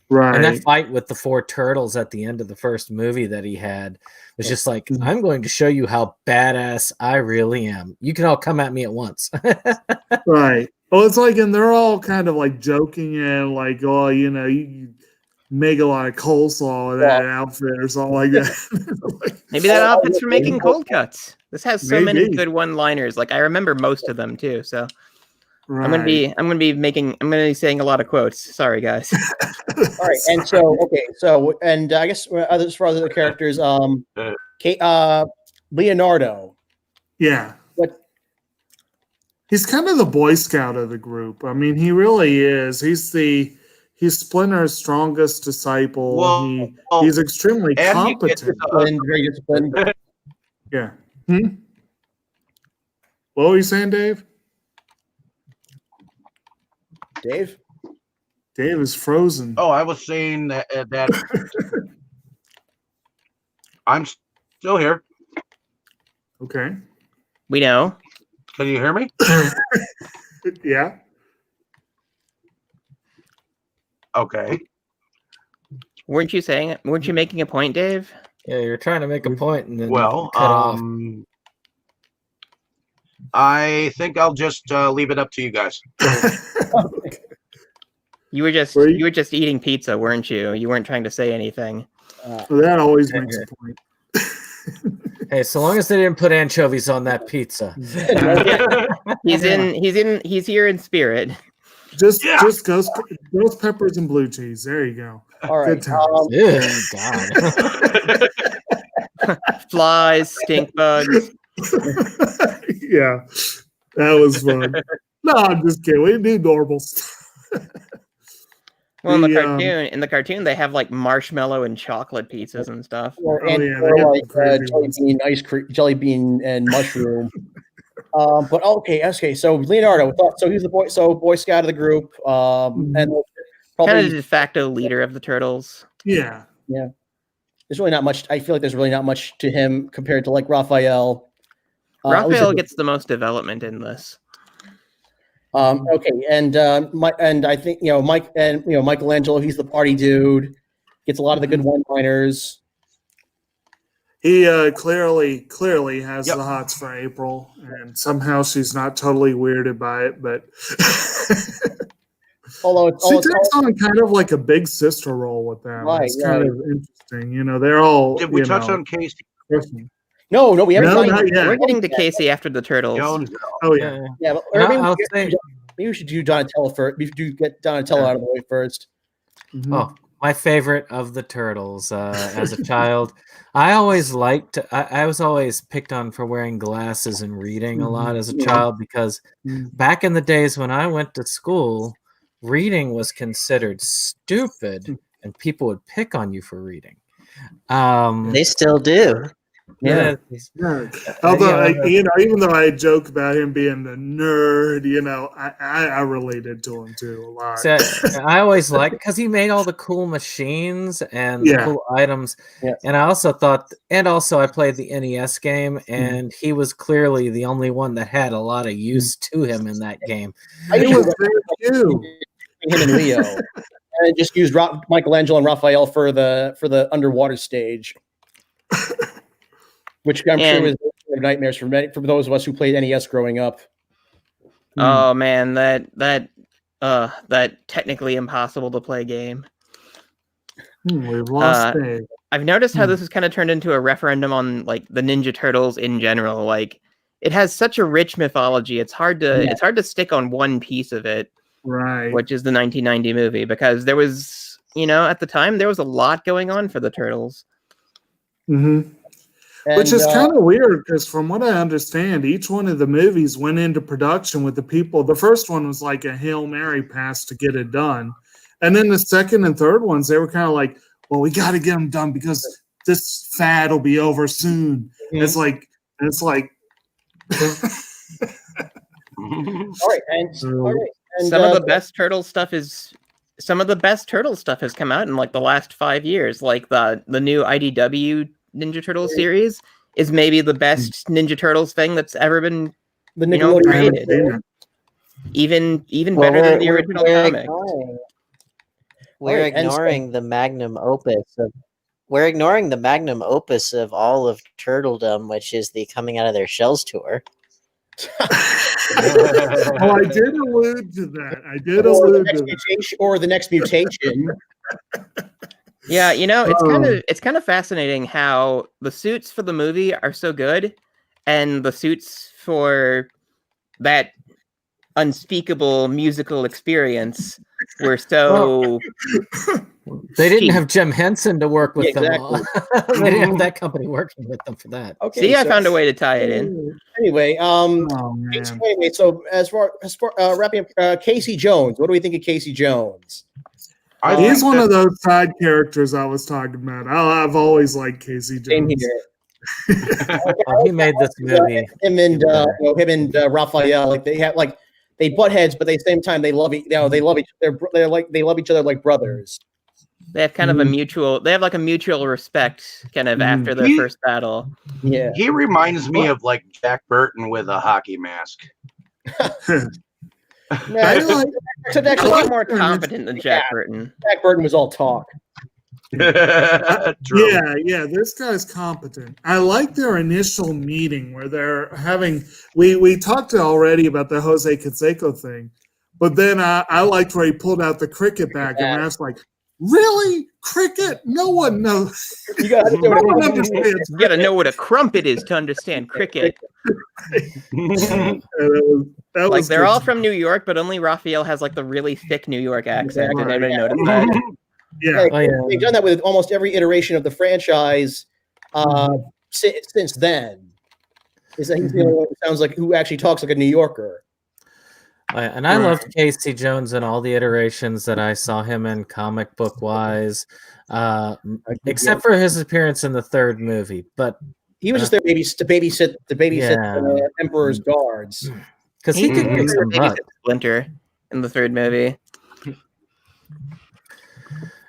Right. And that fight with the 4 turtles at the end of the first movie that he had was just like, I'm going to show you how badass I really am. You can all come at me at once. Right. Well, it's like, and they're all kind of like joking and like, oh, you make a lot of coleslaw with that outfit or something like that. Maybe that outfit's for making cold cuts. This has so many good one-liners. Like I remember most of them too. So right. I'm gonna be saying a lot of quotes. Sorry, guys. All right, and so I guess as far as other characters, Leonardo. Yeah. He's kind of the Boy Scout of the group. I mean, he really is. He's Splinter's strongest disciple. Well, he's extremely competent. Very disciplined. Yeah. What were you saying, Dave? Dave is frozen. Oh, I was saying that I'm still here. Okay. We know. Can you hear me? Yeah. Okay. Weren't you making a point, Dave? Yeah, you're trying to make a point and then well, cut off. I think I'll just leave it up to you guys. You were just eating pizza, weren't you? You weren't trying to say anything. Well, that always makes a point. Hey, so long as they didn't put anchovies on that pizza. He's here in spirit. Just ghost peppers and blue cheese. There you go. All right. Good times. God. Flies, stink bugs. Yeah, that was fun. No, I'm just kidding. We do normal stuff. Well, in the cartoon, they have like marshmallow and chocolate pizzas and stuff. Jelly bean and mushroom. But okay. So Leonardo, so he's the Boy Scout of the group, and probably kind of the de facto leader of the turtles. Yeah. There's really not much. I feel like there's really not much to him compared to like Raphael. Raphael gets the most development in this. Okay, and I think Michelangelo, he's the party dude, gets a lot of the good one-liners. He clearly has the hots for April, and somehow she's not totally weirded by it. But she takes on kind of like a big sister role with them. Right, it's kind of interesting. They're all. Did we touch on Casey? No, we haven't. We're getting to Casey after the turtles. Oh yeah. Yeah, but maybe we should do Donatello first. We should get Donatello out of the way first. Mm-hmm. Oh, my favorite of the turtles as a child. I was always picked on for wearing glasses and reading a lot as a child because back in the days when I went to school, reading was considered stupid and people would pick on you for reading. They still do. Yeah. Although, even though I joke about him being the nerd, I related to him too a lot. So, I always liked because he made all the cool machines and the cool items. Yeah. And I also I played the NES game, and he was clearly the only one that had a lot of use to him in that game. He was very cute. Him and Leo, and just used Michelangelo and Raphael for the underwater stage. Which I'm sure was nightmares for those of us who played NES growing up. Oh man, that technically impossible to play game. We've lost Dave. I've noticed how this has kind of turned into a referendum on like the Ninja Turtles in general. Like, it has such a rich mythology. It's hard to stick on one piece of it, right? Which is the 1990 movie, because there was, at the time there was a lot going on for the Turtles. Mm-hmm. Which is kind of weird because, from what I understand, each one of the movies went into production with the people. The first one was like a Hail Mary pass to get it done. And then the second and third ones, they were kind of like, well, we got to get them done because this fad will be over soon. Mm-hmm. It's like. All right. And some of the best turtle stuff has come out in like the last 5 years. Like the new IDW Ninja Turtles series is maybe the best Ninja Turtles thing that's ever been created. Even better than the original comic. We're ignoring the magnum opus of all of Turtledom, which is the Coming Out of Their Shells tour. Well, I did allude to that. Or the next mutation. Yeah, it's kind of fascinating how the suits for the movie are so good, and the suits for that unspeakable musical experience were so. They didn't have Jim Henson to work with them. They didn't have that company working with them for that. Okay, see, I found a way to tie it in. Anyway, so as far wrapping up, Casey Jones. What do we think of Casey Jones? He's one of those side characters I was talking about. I've always liked Casey Jones. He made this movie. Him and Raphael, like they butt heads, but at the same time they love each other like brothers. They have kind of a mutual respect kind of after the first battle. Yeah. He reminds me of like Jack Burton with a hockey mask. He's a lot more competent than Jack Burton. Jack Burton was all talk. Yeah, this guy's competent. I like their initial meeting where they're having. We talked already about the Jose Canseco thing, but then I liked where he pulled out the cricket bag and I was like, "Really, cricket? No one knows. You got to know what a crumpet is to understand cricket." That was they're all from New York, but only Raphael has like the really thick New York accent. Did anybody notice that? Yeah. They've done that with almost every iteration of the franchise since then. Is that he's the only one who sounds like who actually talks like a New Yorker? And I loved Casey Jones in all the iterations that I saw him in comic book wise, except for his appearance in the third movie. But he was just there to babysit Emperor's guards. Because he could kick some butt. Splinter in the third movie.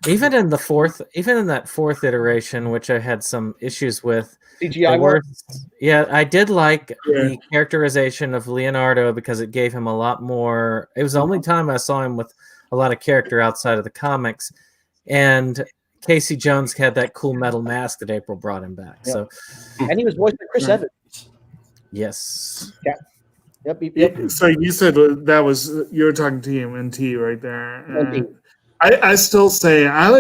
Even in that fourth iteration, which I had some issues with, CGI work. Yeah, I did like the characterization of Leonardo because it gave him a lot more. It was the only time I saw him with a lot of character outside of the comics, and Casey Jones had that cool metal mask that April brought him back. Yeah. So, and he was voiced by Chris Evans. Yes. Yeah. Yep. So you said that was you were talking TMNT right there. I still say I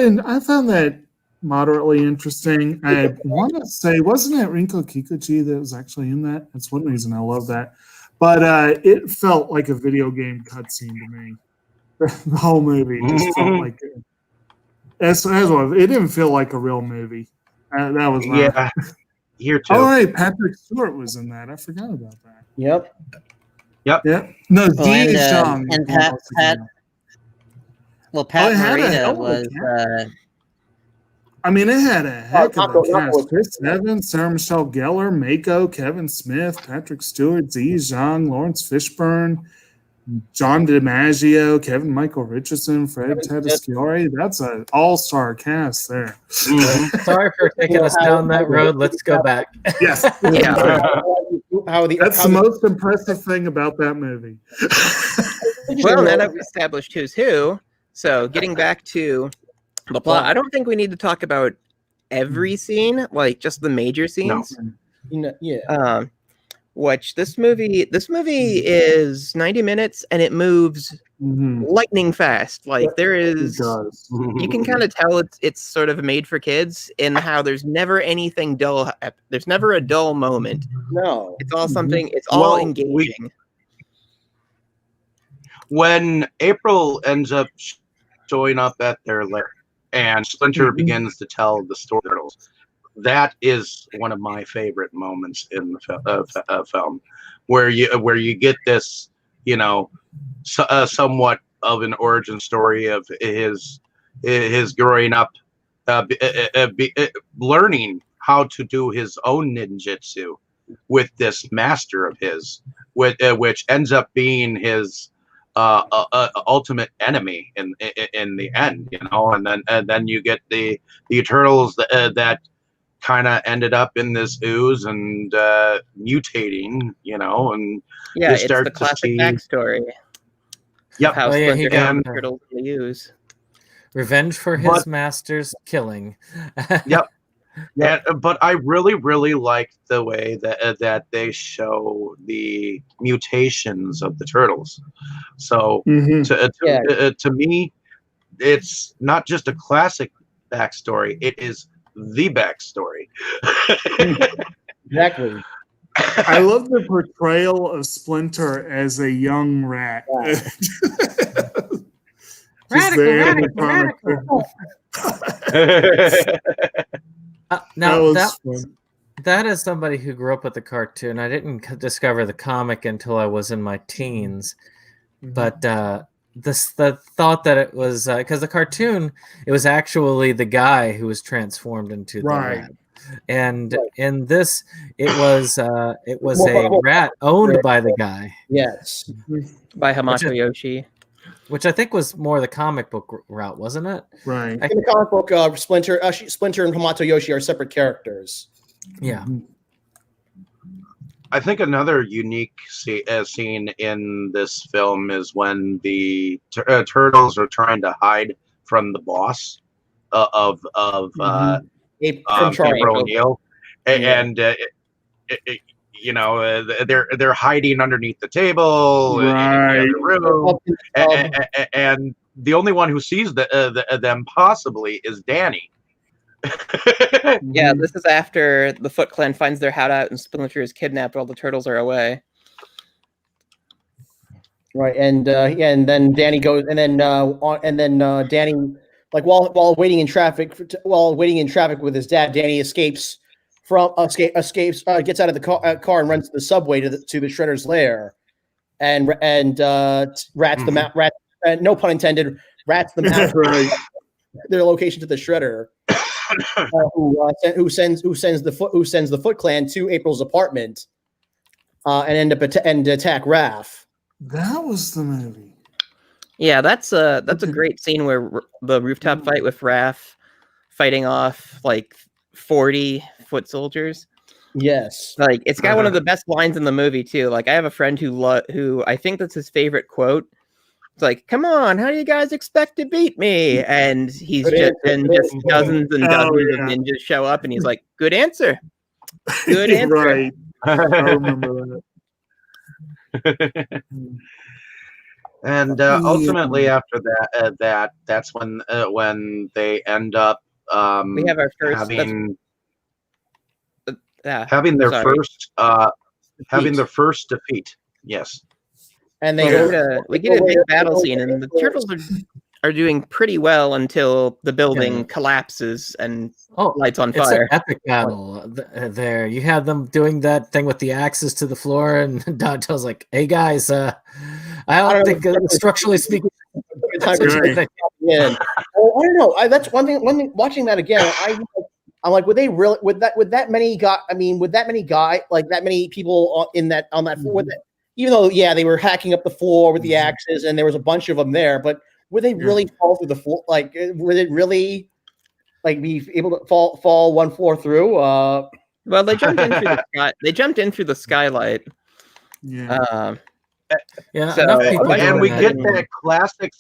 found that moderately interesting. I want to say, wasn't it Rinko Kikuchi that was actually in that? That's one reason I love that. But it felt like a video game cutscene to me. The whole movie just felt like it. It didn't feel like a real movie. That was here too. Oh, right, Patrick Stewart was in that. I forgot about that. Yep. Yeah. No, Dijon. And Pat Morita was. I mean, it had a heck of a cast. Chris Evans, Sarah Michelle Gellar, Mako, Kevin Smith, Patrick Stewart, Ziyi Zhang, Lawrence Fishburne, John DiMaggio, Kevin Michael Richardson, Fred Tatasciore. That's an all-star cast there. Sorry for taking us down that road. Let's go back. Yes. That's the most impressive thing about that movie. Well, now that we've established who's who, so getting back to the plot, I don't think we need to talk about every scene, like just the major scenes. No. Which this movie is 90 minutes and it moves lightning fast. Like there is, you can kind of tell it's sort of made for kids in how there's never anything dull. There's never a dull moment. No, it's all something. It's all engaging. When April ends up showing up at their lair and Splinter begins to tell the story of the turtles, that is one of my favorite moments in the film, where you get this, somewhat of an origin story of his growing up, learning how to do his own ninjutsu with this master of his, which ends up being his ultimate enemy in the end, and then you get the Eternals that kind of ended up in this ooze and mutating, and it's the classic backstory. Yep. How Splinter got turtles in the ooze. Revenge for his master's killing. Yep. Yeah, but I really, really like the way that they show the mutations of the turtles. So to me, it's not just a classic backstory; it is the backstory. Exactly. I love the portrayal of Splinter as a young rat. Radical. Now that is somebody who grew up with the cartoon. I didn't discover the comic until I was in my teens, but the thought that it was because the cartoon, it was actually the guy who was transformed into the rat, and in this it was a rat owned by the guy. Yes, by Hamato Yoshi. Which I think was more the comic book route, wasn't it? Right. In the comic book, Splinter and Hamato Yoshi are separate characters. Yeah. I think another unique scene in this film is when the turtles are trying to hide from the boss of April O'Neil, and they're hiding underneath the table in the room, and the only one who sees them possibly is Danny. Yeah, this is after the Foot Clan finds their hideout and Splinter is kidnapped while the turtles are away. Right, and then Danny goes, and then Danny, like while waiting in traffic with his dad, Danny gets out of the car and runs to the subway to the Shredder's lair, and rats them out. No pun intended. Rats them out. Their location to the Shredder, who sends the Foot Clan to April's apartment, and attack Raph. That was the movie. Yeah, that's a great scene where the rooftop fight with Raph fighting off like 40 foot soldiers. Yes, like it's got one of the best lines in the movie too. Like I have a friend who I think that's his favorite quote. It's like, "Come on, how do you guys expect to beat me?" And he's just dozens and dozens of ninjas show up, and he's like, "Good answer, good answer." Right, I remember that. And ultimately, after that's when they end up we have our first having their first defeat. Yes. And we get a big battle scene, and the turtles are doing pretty well until the building collapses and lights on fire. It's an epic battle there. You had them doing that thing with the axes to the floor, and Donatello's like, "Hey guys, I don't think structurally speaking." I don't know. That's one thing. Watching that again, I'm like, would they really? Would that many guy? I mean, would that many like that many people on that floor? Even though, they were hacking up the floor with the axes, and there was a bunch of them there, but would they really fall through the floor? Like, would it really, like, be able to fall one floor through? Well, they jumped in through the sky. They jumped in through the skylight. Yeah. So, and we get that classic.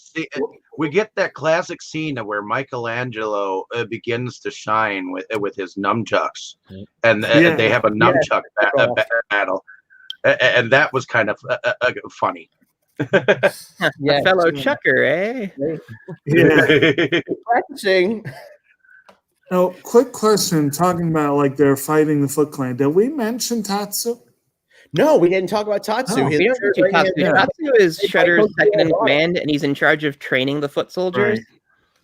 We get that classic scene where Michelangelo begins to shine with his nunchucks, and they have a nunchuck battle. and that was kind of funny. Yeah, fellow chucker, eh? Yeah. Practicing. Oh, quick question. Talking about like they're fighting the Foot Clan. Did we mention Tatsu? No, we didn't talk about Tatsu. Oh. We don't get to Tatsu. Tatsu is Shredder's second in command, and he's in charge of training the foot soldiers.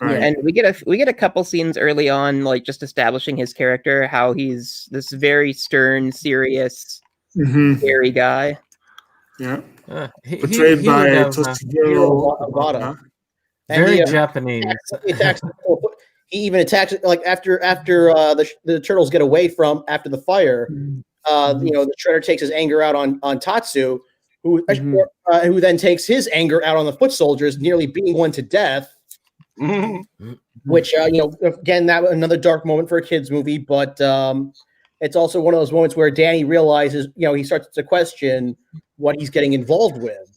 Right. And we get a couple scenes early on, like just establishing his character, how he's this very stern, serious, scary guy. Yeah. Portrayed by Toshihiro very Japanese. He even attacks like after the turtles get away from after the fire. The Shredder takes his anger out on Tatsu, who then takes his anger out on the foot soldiers, nearly beating one to death. Which again, that was another dark moment for a kids movie, but it's also one of those moments where Danny realizes, he starts to question what he's getting involved with.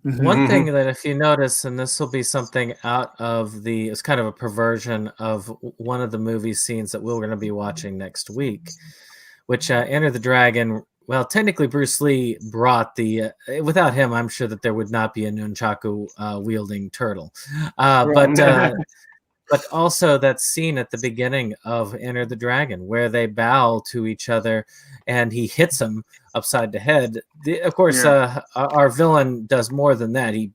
One thing that if you notice, and this will be something out of it's kind of a perversion of one of the movie scenes that we're going to be watching next week, which Enter the Dragon. Well, technically, Bruce Lee brought without him, I'm sure that there would not be a nunchaku wielding turtle. But also that scene at the beginning of Enter the Dragon where they bow to each other and he hits him upside the head. Of course, our villain does more than that. He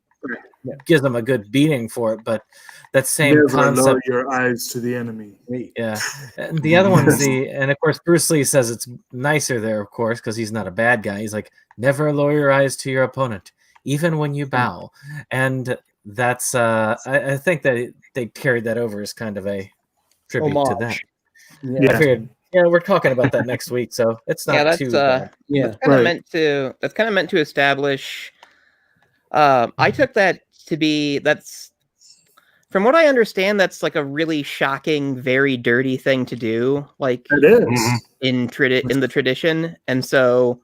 gives him a good beating for it, but that same concept. Lower your eyes to the enemy. Yeah. And the other one's and of course, Bruce Lee says it's nicer there, of course, because he's not a bad guy. He's like, never lower your eyes to your opponent, even when you bow. And that's, I think that they carried that over as kind of a tribute to that. I figured, we're talking about that next week, so it's not too bad. That's kind of meant to establish. I took that to be from what I understand, that's like a really shocking, very dirty thing to do. Like it is in the tradition, and so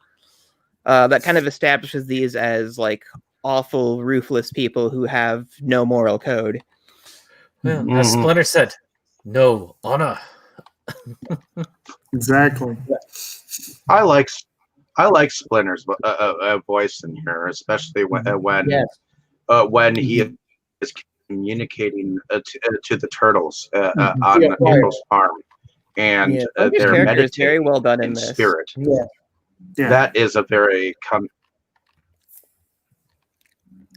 that kind of establishes these as like awful, ruthless people who have no moral code. Well, as Splinter said, no honor. Exactly. I like Splinter's voice in here, especially when he is communicating to the turtles on April's farm, and they're meditating very well done in this spirit. That is a very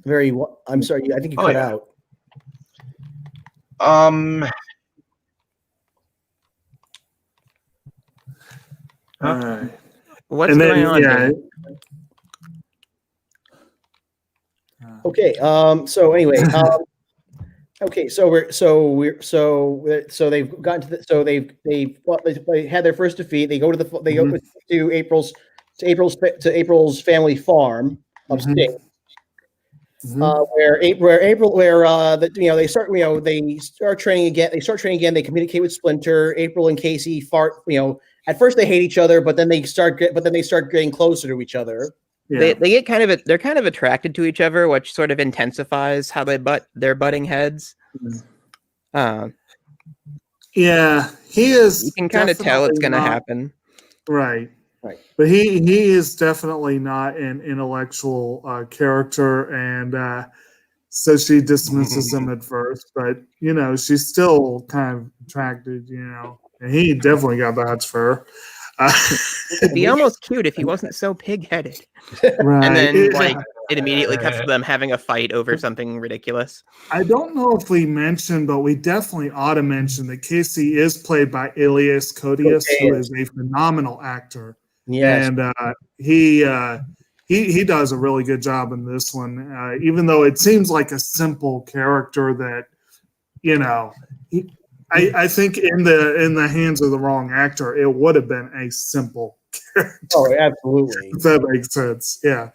very. I'm sorry, I think you cut out. What's going on? Okay. So anyway. Okay. So they've gotten to they had their first defeat. They go to April's family farm upstate. They start training again. They communicate with Splinter. April and Casey at first they hate each other, but then they start getting closer to each other. They get they're kind of attracted to each other, which sort of intensifies how they're butting heads. He is. You can kind of tell it's going to happen. Right. But he is definitely not an intellectual character, and so she dismisses him at first. But she's still kind of attracted. And he definitely got that for her. It'd be almost cute if he wasn't so pig-headed. Right. And then it immediately cuts to them having a fight over something ridiculous. I don't know if we mentioned, but we definitely ought to mention that Casey is played by Elias Koteas, who is a phenomenal actor. Yes. And he does a really good job in this one, even though it seems like a simple character that, I think in the hands of the wrong actor, it would have been a simple character. Oh, absolutely. If that makes sense. Yeah.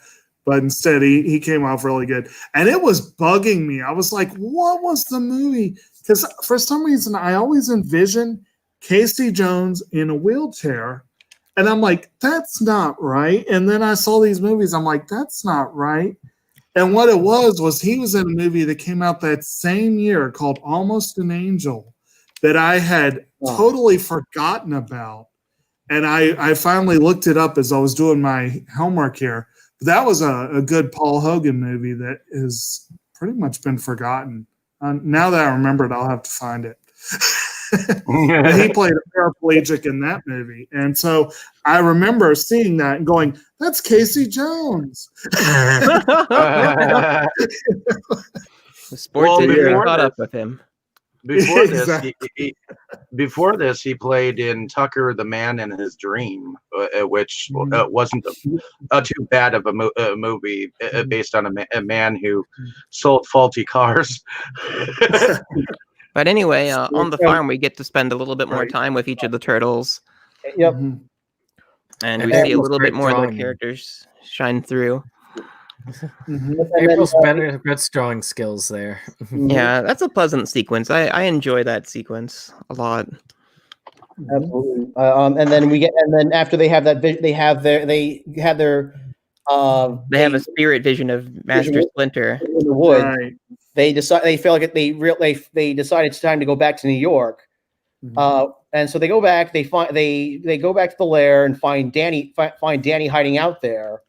But instead, he came off really good. And it was bugging me. I was like, what was the movie? Because for some reason, I always envisioned Casey Jones in a wheelchair. And I'm like, that's not right. And then I saw these movies. I'm like, that's not right. And what it was he was in a movie that came out that same year called Almost an Angel that I had totally forgotten about. And I finally looked it up as I was doing my homework here. That was a good Paul Hogan movie that has pretty much been forgotten. Now that I remember it, I'll have to find it. He played a paraplegic in that movie. And so I remember seeing that and going, that's Casey Jones. The sports industry caught up with him. Before Exactly. before this, he played in Tucker, the Man in His Dream, which wasn't too bad of a movie based on a man who sold faulty cars. But anyway, on the farm, we get to spend a little bit more time with each of the turtles. Yep. And we see a little bit more of their characters shine through. April's better, good drawing skills there. Yeah, that's a pleasant sequence. I enjoy that sequence a lot. Absolutely. And then after they have that, they have a spirit vision of Master Splinter in the woods. Right. They decide they feel like they decide it's time to go back to New York. And so they go back. They go back to the lair and find Danny hiding out there.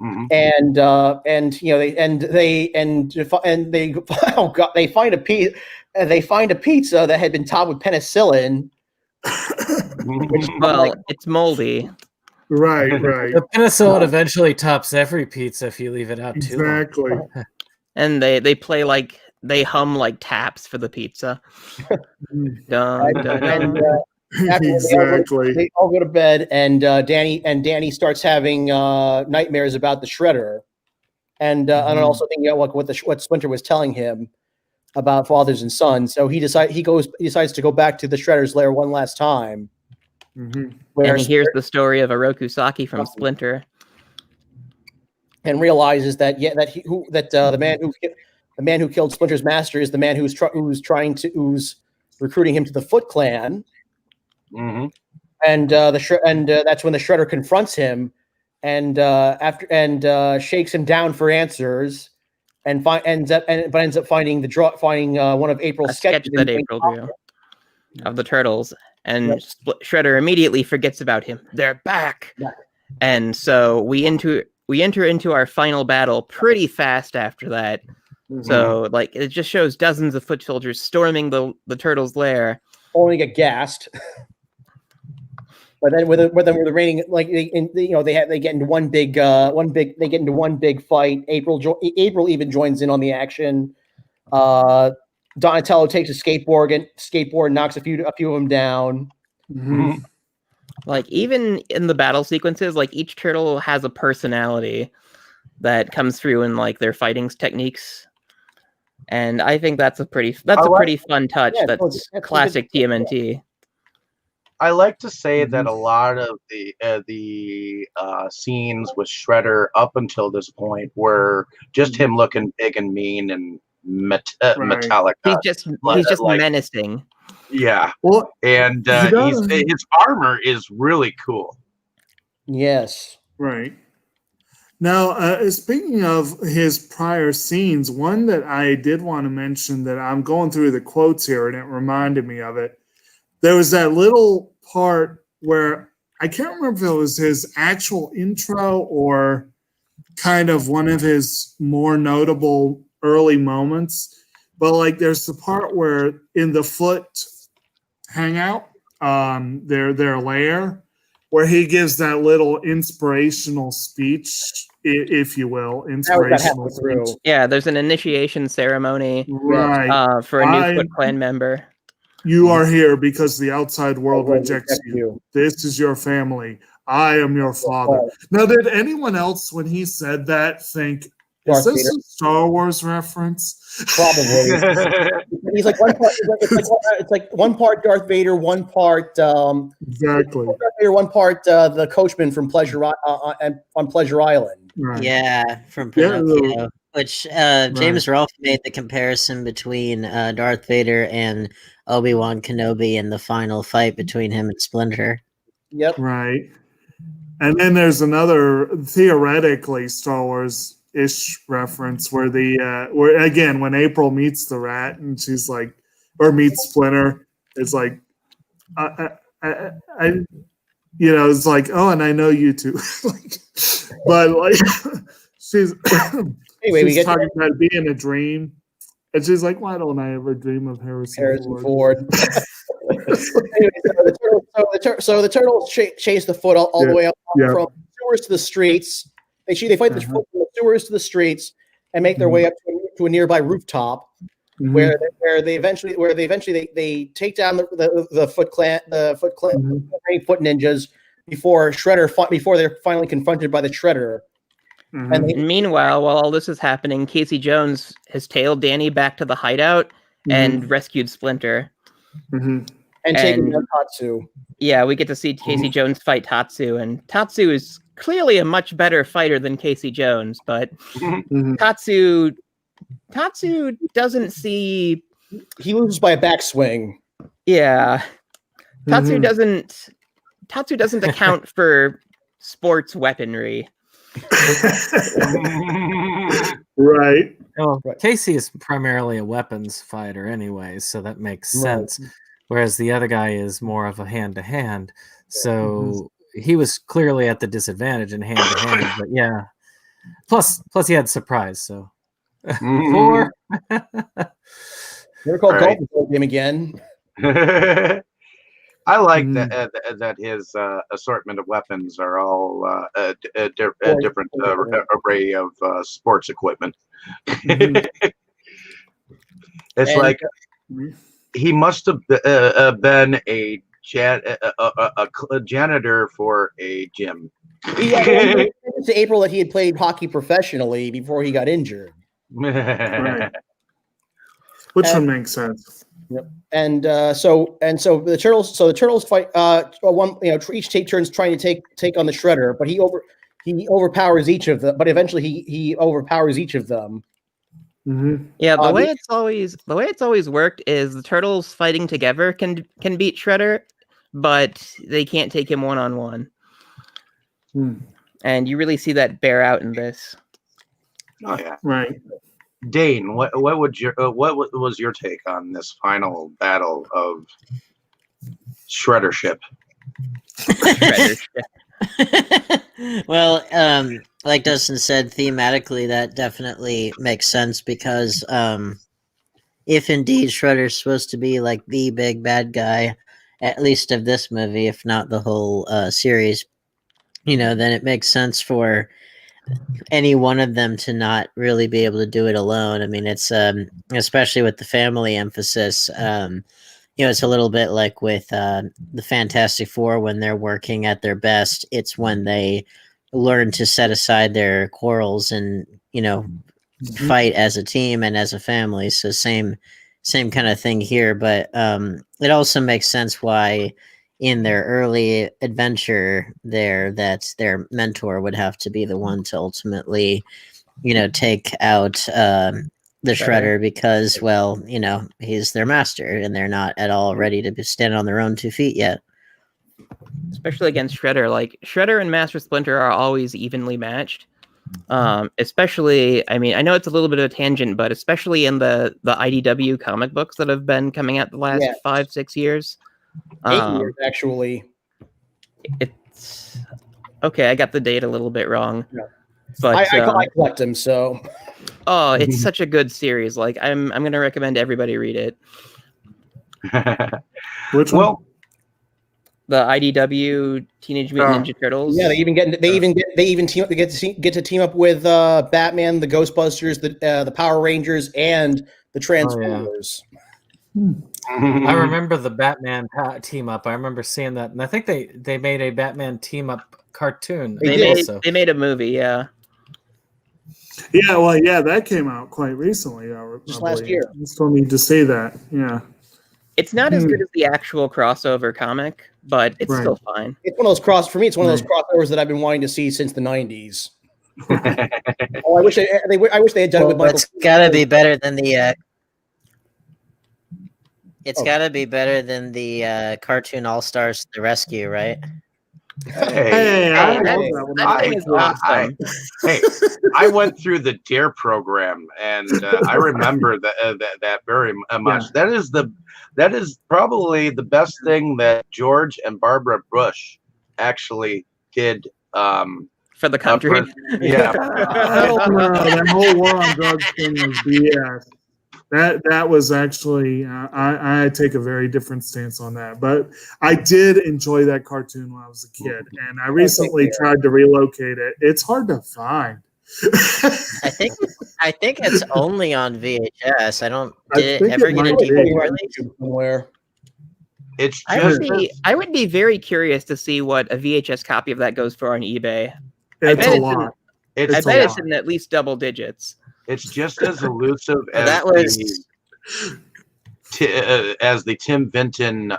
And they find a pizza that had been topped with penicillin. It's moldy. Right. The penicillin eventually tops every pizza if you leave it out too long. Exactly. And they play like they hum like taps for the pizza. Dun, dun, dun. Exactly. They all go to bed, and Danny starts having nightmares about the Shredder, and also thinking about what Splinter was telling him about fathers and sons. So he decides to go back to the Shredder's lair one last time. And he hears the story of Oroku Saki from Splinter, and realizes that the man who killed Splinter's master is the man who's recruiting him to the Foot Clan. And that's when the Shredder confronts him, and shakes him down for answers, and ends up finding one of April's sketches that April drew of the turtles, and Shredder immediately forgets about him. They're back, and so we enter into our final battle pretty fast after that. So it just shows dozens of foot soldiers storming the turtles' lair. Only get gassed. But then with the raining, they get into one big fight. April even joins in on the action. Donatello takes a skateboard and knocks a few of them down. Like even in the battle sequences, like each turtle has a personality that comes through in like their fighting techniques. And I think that's a pretty fun touch. Yeah, that's classic TMNT. I like to say that a lot of the scenes with Shredder up until this point were just him looking big and mean and metallic. He's just menacing. Yeah. Well, and his armor is really cool. Yes. Right. Now, speaking of his prior scenes, one that I did want to mention that I'm going through the quotes here and it reminded me of it. There was that little part where I can't remember if it was his actual intro or kind of one of his more notable early moments. But like there's the part where in the Foot hangout, their lair, where he gives that little inspirational speech, if you will, inspirational speech. Yeah, there's an initiation ceremony for a new Foot Clan member. You are here because the outside world rejects you. This is your family. I am your father. Now, did anyone else, when he said that, think, is this a Star Wars reference? Probably. He's like one part. It's like one part Darth Vader, one part exactly. Darth Vader, one part the coachman from Pleasure on Pleasure Island. Right. Yeah, from Pinocchio. Which James Rolfe made the comparison between Darth Vader and Obi-Wan Kenobi in the final fight between him and Splinter. Yep. Right. And then there's another theoretically Star Wars-ish reference where where again when April meets the rat and she's like, or meets Splinter, it's like, I it's like, oh, and I know you too. But like, she's Anyway, we she's get talking about being a dream, and she's like, why don't I ever dream of Harrison Ford. Anyway, so the turtles chase the foot all the way up from sewers to the streets. They fight the foot from the sewers to the streets and make their way up to a nearby rooftop, where they eventually take down the Foot Clan, foot ninjas before they're finally confronted by the Shredder. And meanwhile, while all this is happening, Casey Jones has tailed Danny back to the hideout and rescued Splinter. And taking down Tatsu. Yeah, we get to see Casey Jones fight Tatsu, and Tatsu is clearly a much better fighter than Casey Jones, but Tatsu doesn't see. He loses by a backswing. Yeah, Tatsu doesn't account for sports weaponry. Right. Well, Casey is primarily a weapons fighter anyway, so that makes sense. Whereas the other guy is more of a hand-to-hand. So he was clearly at the disadvantage in hand-to-hand. But yeah. Plus he had surprise, so 4. Never called golf game again. I like that his assortment of weapons are all a different array of sports equipment. It's like he must have been a janitor for a gym. It was April that he had played hockey professionally before he got injured. Right. Which would make sense. Yep. And so the turtles fight. Each take turns trying to take on the Shredder, but he overpowers each of them. But eventually he overpowers each of them. Yeah, the way it's always worked is the turtles fighting together can beat Shredder, but they can't take him one-on-one. And you really see that bear out in this. Oh yeah, right. Dane, what was your take on this final battle of Shreddership? Well, like Dustin said, thematically that definitely makes sense because if indeed Shredder's supposed to be like the big bad guy, at least of this movie, if not the whole series, then it makes sense for any one of them to not really be able to do it alone. I mean, it's especially with the family emphasis. It's a little bit like with the Fantastic Four when they're working at their best. It's when they learn to set aside their quarrels and fight as a team and as a family. So same kind of thing here. But it also makes sense why in their early adventure there that their mentor would have to be the one to ultimately take out the Shredder because he's their master and they're not at all ready to stand on their own 2 feet yet, especially against Shredder. Like Shredder and Master Splinter are always evenly matched, especially, I mean, I know it's a little bit of a tangent, but especially in the IDW comic books that have been coming out the last 5-6 years. 8 years, actually. It's okay. I got the date a little bit wrong, but I collect them. So, it's such a good series. Like I'm going to recommend everybody read it. Which one? Well, the IDW Teenage Mutant Ninja Turtles. Yeah, they even get to team up with Batman, the Ghostbusters, the Power Rangers, and the Transformers. I remember the Batman team up. I remember seeing that, and I think they made a Batman team up cartoon. They made a movie, yeah. Yeah, well, that came out quite recently. Just last year. I still need to say that. Yeah, it's not as good as the actual crossover comic, but it's still fine. It's one of those It's one of those crossovers that I've been wanting to see since the '90s. I wish they had done it with Michael. It's got to be better than the. It's got to be better than the cartoon All Stars: The Rescue, right? Hey, I love that's- that one. that thing is awesome. I went through the Dare program, and I remember that very much. Yeah. That is probably the best thing that George and Barbara Bush actually did. For the country. Yeah. I don't know. That whole war on drugs thing was BS. That was actually I take a very different stance on that, but I did enjoy that cartoon when I was a kid, and I recently tried to relocate it. It's hard to find. I think it's only on VHS. Did it think ever it get a might be. DVD release? Somewhere. It's I just would be very curious to see what a VHS copy of that goes for on eday. It's bet a it's lot. I it's bet a it's in at least double digits. It's just as elusive as That was as the Tim Vinton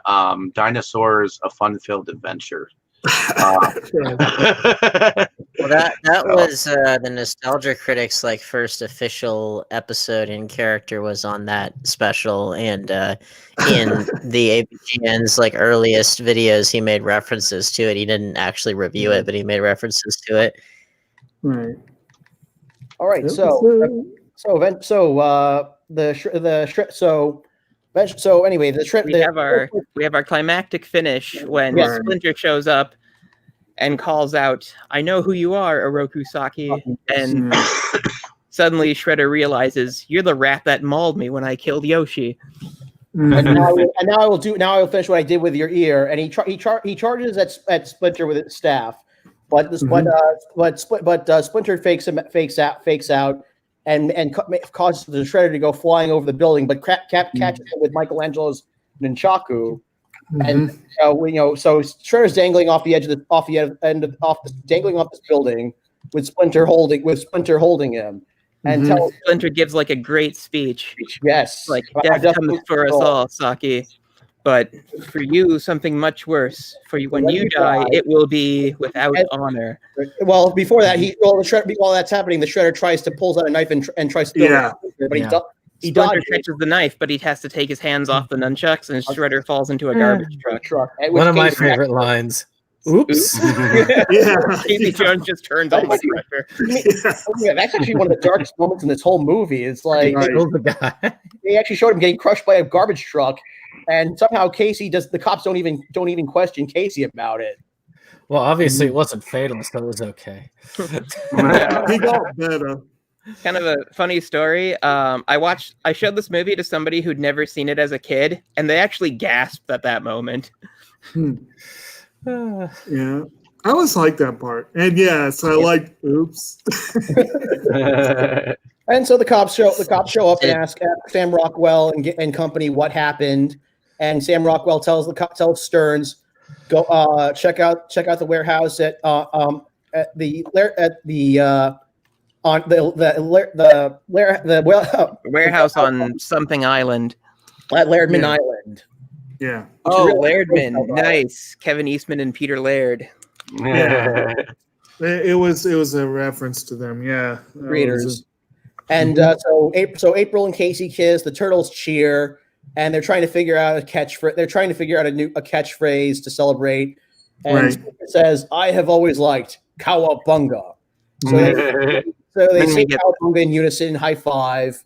Dinosaurs: A Fun-Filled Adventure. well, that was the Nostalgia Critics like first official episode in character was on that special, and in the ABGN's like earliest videos, he made references to it. He didn't actually review it, but he made references to it. Right. All right, so anyway, We have our climactic finish when Yes. Splinter shows up and calls out, "I know who you are, Oroku Saki," and suddenly Shredder realizes, "You're the rat that mauled me when I killed Yoshi." And now I will finish what I did with your ear. And he charges at Splinter with his staff, but Splinter fakes out, and causes the Shredder to go flying over the building, but catches him with Michelangelo's nunchaku. And so Shredder's dangling off the edge of dangling off this building with Splinter holding him. And Splinter gives like a great speech. Yes, Like, death comes for us all, Saki. But for you, something much worse. For you, when you die, it will be without honor. Well, before that, while that's happening, the Shredder pulls out a knife and tries to kill him, but he Splinter dodges. catches the knife, but he has to take his hands off the nunchucks, and Shredder falls into a garbage truck. One of my favorite lines. Oops. Casey Jones just turns on the Shredder. That's actually one of the darkest moments in this whole movie. It's like the guy. they actually showed him getting crushed by a garbage truck, and somehow the cops don't even question Casey about it. Well, obviously it wasn't fatal, so it was okay. He got better. Kind of a funny story. I showed this movie to somebody who'd never seen it as a kid, and they actually gasped at that moment. Yeah, I always like that part, and yes, I like oops. And so the cops show up and ask Sam Rockwell and company what happened, and Sam Rockwell tells Stearns, go check out the warehouse at the warehouse on something island. At Lairdman Island. Yeah. Oh, Lairdman, nice. Kevin Eastman and Peter Laird. Yeah. It was a reference to them. Yeah. Creators. And so April and Casey kiss. The turtles cheer, and they're trying to figure out a catchphrase. They're trying to figure out a catchphrase to celebrate. And it says, "I have always liked Cowabunga." So they say Cowabunga in unison, high five,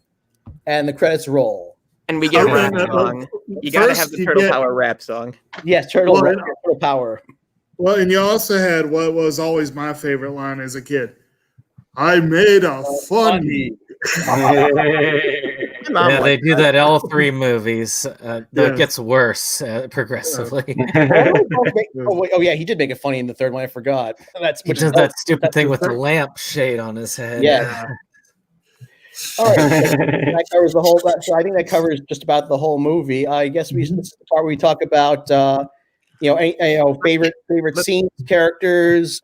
and the credits roll. And we get a rap song. You got to have the Turtle Power rap song. Yes, Turtle Power. Well, and you also had what was always my favorite line as a kid. I made a funny. Yeah, they do that all three movies. That gets worse progressively. Oh yeah, he did make it funny in the third one. I forgot. He does that stupid thing with the lamp shade on his head. Yeah. All right, that covers the whole. So I think that covers just about the whole movie. I guess this is the part where we talk about favorite scenes, characters.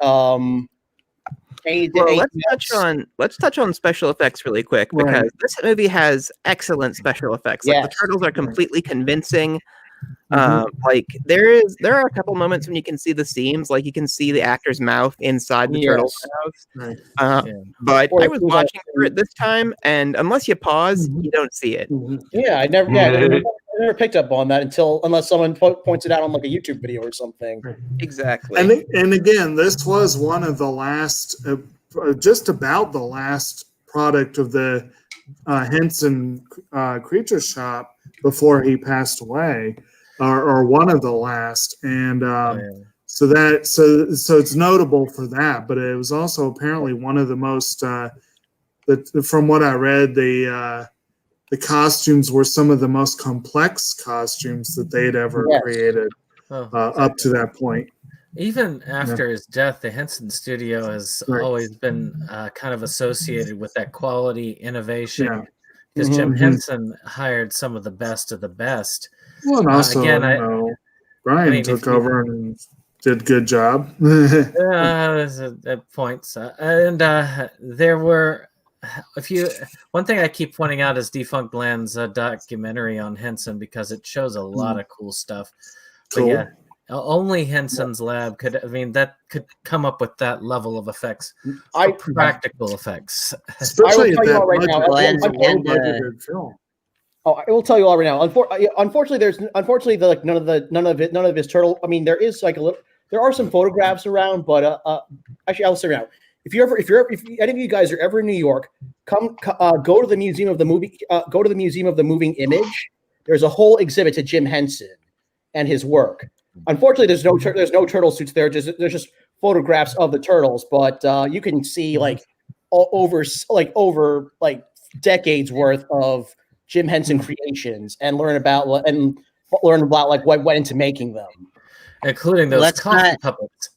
Let's touch on special effects really quick because this movie has excellent special effects. Like the turtles are completely convincing. Like there are a couple moments when you can see the seams, like you can see the actor's mouth inside the turtle's mouth. But I was watching for it this time, and unless you pause, you don't see it. Yeah, I never. Yeah, never picked up on that unless someone points it out on like a YouTube video or something. Exactly. And again, this was one of the last, just about the last product of the Henson Creature Shop before he passed away, or one of the last. And so it's notable for that. But it was also apparently one of the most, from what I read, the costumes were some of the most complex costumes that they'd ever created up to that point. Even after his death, the Henson Studio has always been kind of associated with that quality innovation, because Jim Henson hired some of the best of the best. Well, and also, Brian took over and did a good job. At points. And there were one thing I keep pointing out is Defunct Land's documentary on Henson, because it shows a lot of cool stuff. Cool. But yeah, only Henson's lab could come up with that level of effects, practical effects. Especially I will tell you all right now. I will tell you all right now. Unfortunately, none of his turtle. I mean, there is like there are some photographs around, but actually, I'll say right now. If any of you guys are ever in New York, go to the Museum of the Movie. Go to the Museum of the Moving Image. There's a whole exhibit to Jim Henson and his work. Unfortunately, there's no turtle suits there. There's just photographs of the turtles, but you can see over decades worth of Jim Henson creations and learn about what went into making them, including those coffee puppets.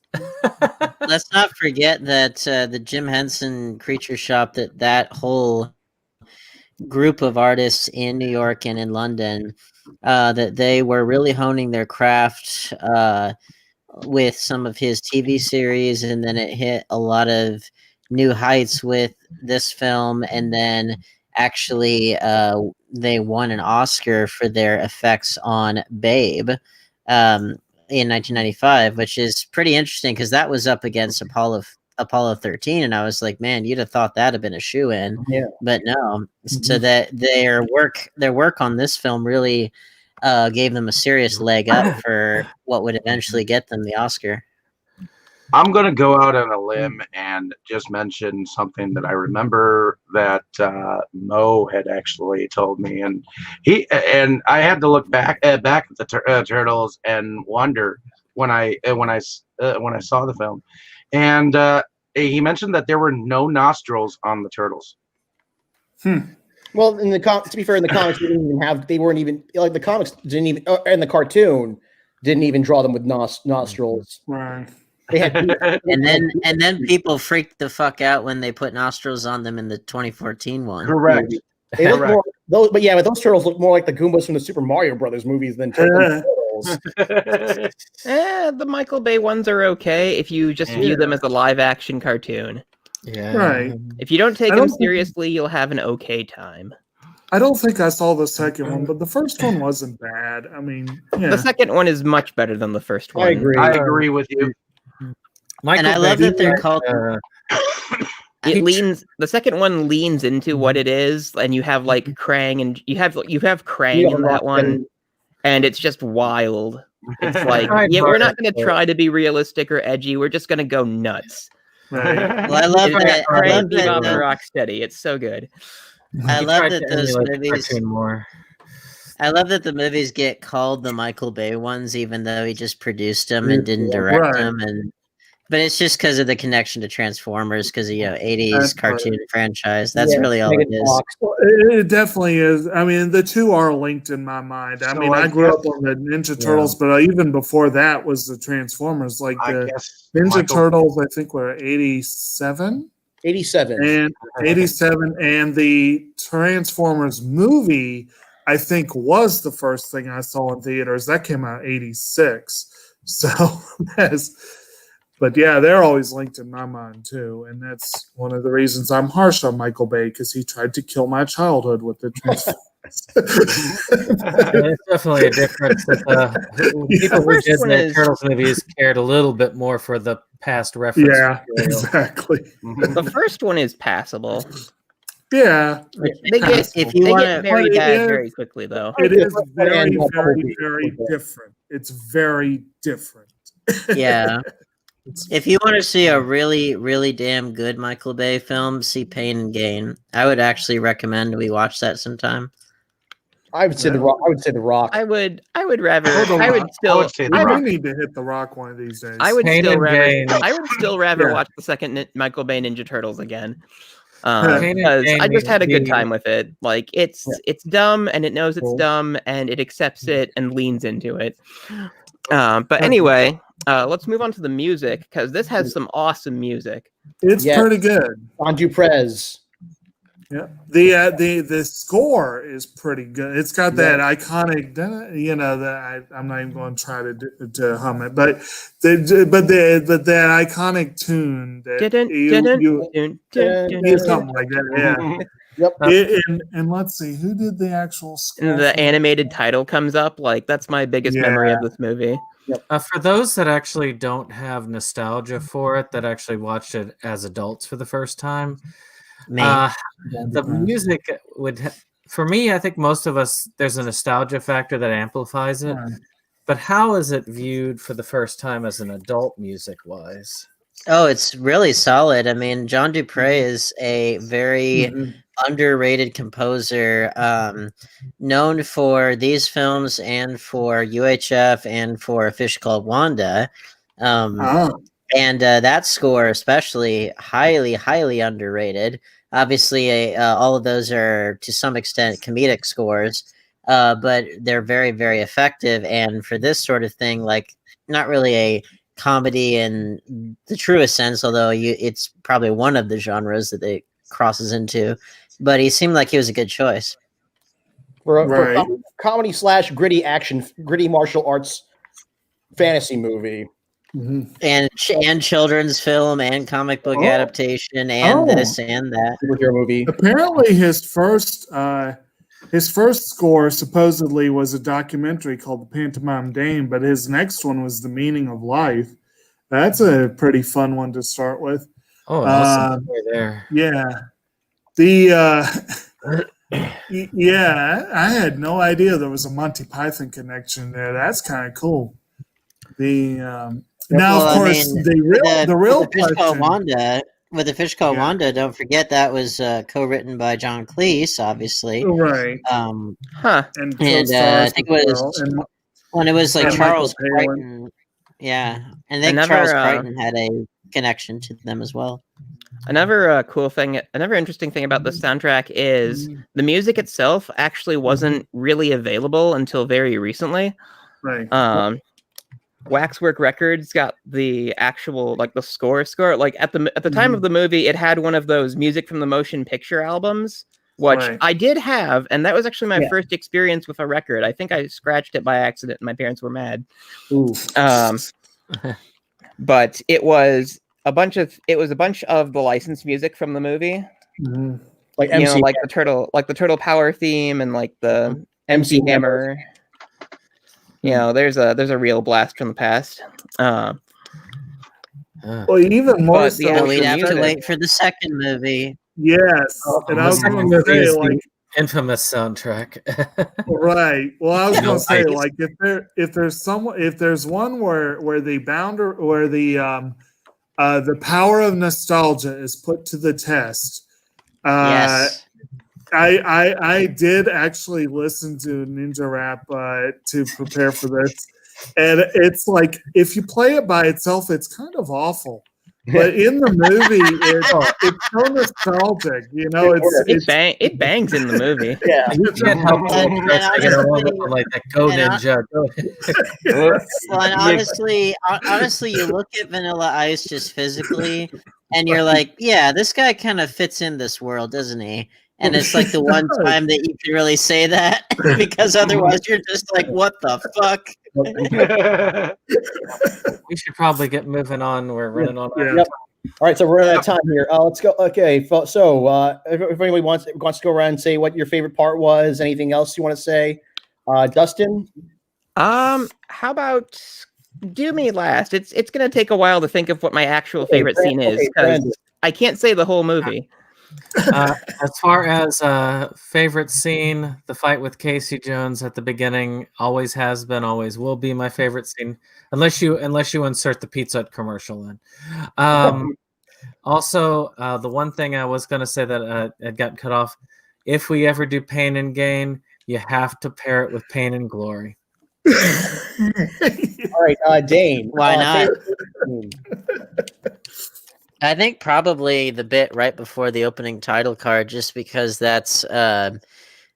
Let's not forget that the Jim Henson Creature Shop, that whole group of artists in New York and in London, that they were really honing their craft with some of his TV series, and then it hit a lot of new heights with this film, and then actually they won an Oscar for their effects on Babe in 1995, which is pretty interesting because that was up against Apollo 13, and I was like, man, you'd have thought that'd have been a shoe-in. But no. So that their work on this film really gave them a serious leg up for what would eventually get them the Oscar. I'm going to go out on a limb and just mention something that I remember that Mo had actually told me, and I had to look back at the Turtles and wonder when I saw the film, and he mentioned that there were no nostrils on the Turtles. Well, to be fair, in the comics they weren't even like the comics didn't even, and the cartoon didn't even draw them with nostrils. Right. They had and then people freaked the fuck out when they put nostrils on them in the 2014 one. Correct. They look more, but those turtles look more like the Goombas from the Super Mario Brothers movies than turtles. The Michael Bay ones are okay if you just view them as a live action cartoon. Yeah. Right. If you don't take them seriously, you'll have an okay time. I don't think I saw the second one, but the first one wasn't bad. I mean, the second one is much better than the first one. I agree with you. And I love that they're called. The second one leans into what it is, and you have like Krang, and you have Krang in that one, and it's just wild. It's like, we're not going to try to be realistic or edgy. We're just going to go nuts. Right. Well, I love that. Krang, Bebop, and Rocksteady. It's so good. I love that those movies. I love that the movies get called the Michael Bay ones, even though he just produced them and didn't direct them, but it's just because of the connection to Transformers, because of 80s cartoon franchise. That's really all it is. It definitely is. I mean, the two are linked in my mind. I mean, I grew up on the Ninja Turtles, but even before that was the Transformers. Like the Ninja Turtles, I think were 87? 87. And 87. And the Transformers movie, I think, was the first thing I saw in theaters. That came out 86. So but yeah, they're always linked in my mind too, and that's one of the reasons I'm harsh on Michael Bay, because he tried to kill my childhood with the Transformers. There's definitely a difference. People who did the Turtles movies cared a little bit more for the past reference. Yeah, exactly. The first one is passable. Yeah, They get If you they want get to, very But it bad is- very quickly, though. it is very, And very, very different. It's very different. yeah. If you want to see a really, really damn good Michael Bay film, see Pain and Gain. I would actually recommend we watch that sometime. I would say the Rock. I would say the Rock. I would rather. Oh, The I would Rock. still. I would say The We Rock. do need to hit the Rock one of these days. I would Pain still and rather. Gain. I would still rather Yeah. watch the second Michael Bay Ninja Turtles again. Pain and Because Gain I just had a good needs to time with it. Like it's dumb and it knows it's Cool. dumb and it accepts it and leans into it. But anyway, let's move on to the music because this has some awesome music. It's Yeah. pretty good. Don Duprez. Yeah, the score is pretty good. It's got that iconic, that I'm not even going to try to hum it, but that iconic tune that something like that. Yeah. Yep. And let's see, who did the actual score? The for animated title comes up. Like that's my biggest memory of this movie. For those that actually don't have nostalgia for it, that actually watched it as adults for the first time, the music for me, I think most of us, there's a nostalgia factor that amplifies it. Right. But how is it viewed for the first time as an adult music wise? Oh, it's really solid. I mean, John Dupre is a very underrated composer, known for these films and for UHF and for A Fish Called Wanda. And that score, especially, highly, highly underrated. Obviously, all of those are to some extent comedic scores, but they're very, very effective. And for this sort of thing, like not really a comedy in the truest sense, although it's probably one of the genres that it crosses into. But he seemed like he was a good choice. For comedy / gritty martial arts fantasy movie. And children's film and comic book adaptation and this and that. Superhero movie. Apparently, his first score supposedly was a documentary called The Pantomime Dame, but his next one was The Meaning of Life. That's a pretty fun one to start with. Oh, awesome! There. Yeah. I had no idea there was a Monty Python connection there. That's kind of cool. Now, of course, the real question. With The Fish Called Wanda, don't forget that was co-written by John Cleese, obviously. Right. And I think it was when it was like Charles Crichton. Yeah, and I think Charles Crichton had a connection to them as well. Another interesting thing about the soundtrack is the music itself actually wasn't really available until very recently. Right. Waxwork Records got the actual the score. Like at the time of the movie, it had one of those music from the motion picture albums, which I did have, and that was actually my first experience with a record. I think I scratched it by accident, and my parents were mad. But it was a bunch of the licensed music from the movie, like MC the turtle power theme and like the MC Hammer. There's a real blast from the past. Well, even more so, we'd have to wait for the second movie. Yes, and I was going to say the infamous soundtrack. Right. Well, I was going to say if there's one where the power of nostalgia is put to the test. Yes. I did actually listen to Ninja Rap to prepare for this, and it's like if you play it by itself, it's kind of awful. But in the movie, it's so nostalgic. It bangs in the movie. Yeah, you can't help but get a little bit like that Go Ninja. Well, and honestly, you look at Vanilla Ice just physically, and you're like, yeah, this guy kind of fits in this world, doesn't he? And it's like the one time that you can really say that, because otherwise you're just like, what the fuck? We should probably get moving on. We're running on. Yep. All right, so we're out of time here. Let's go. Okay, so if anybody wants to go around and say what your favorite part was, anything else you want to say, Dustin? How about do me last? It's gonna take a while to think of what my actual favorite scene is because I can't say the whole movie. As far as favorite scene, the fight with Casey Jones at the beginning always has been, always will be my favorite scene, unless you insert the Pizza Hut commercial in. Also, the one thing I was going to say that had gotten cut off, if we ever do Pain and Gain, you have to pair it with Pain and Glory. All right, Dane. Why not? I think probably the bit right before the opening title card, just because that's well,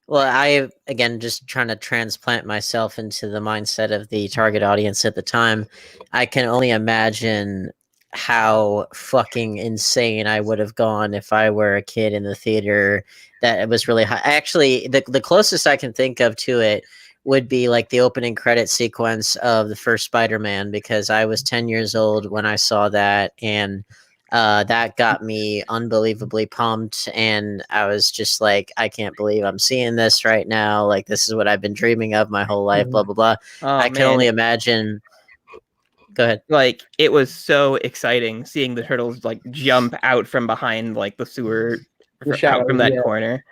I again just trying to transplant myself into the mindset of the target audience at the time. I can only imagine how fucking insane I would have gone if I were a kid in the theater that it was really high. Actually, the closest I can think of to it would be like the opening credit sequence of the first Spider-Man, because I was 10 years old when I saw that, and that got me unbelievably pumped, and I was just like, I can't believe I'm seeing this right now. Like, this is what I've been dreaming of my whole life, blah, blah, blah. I can only imagine. Go ahead. Like, it was so exciting seeing the turtles like jump out from behind like the sewer, out from that corner.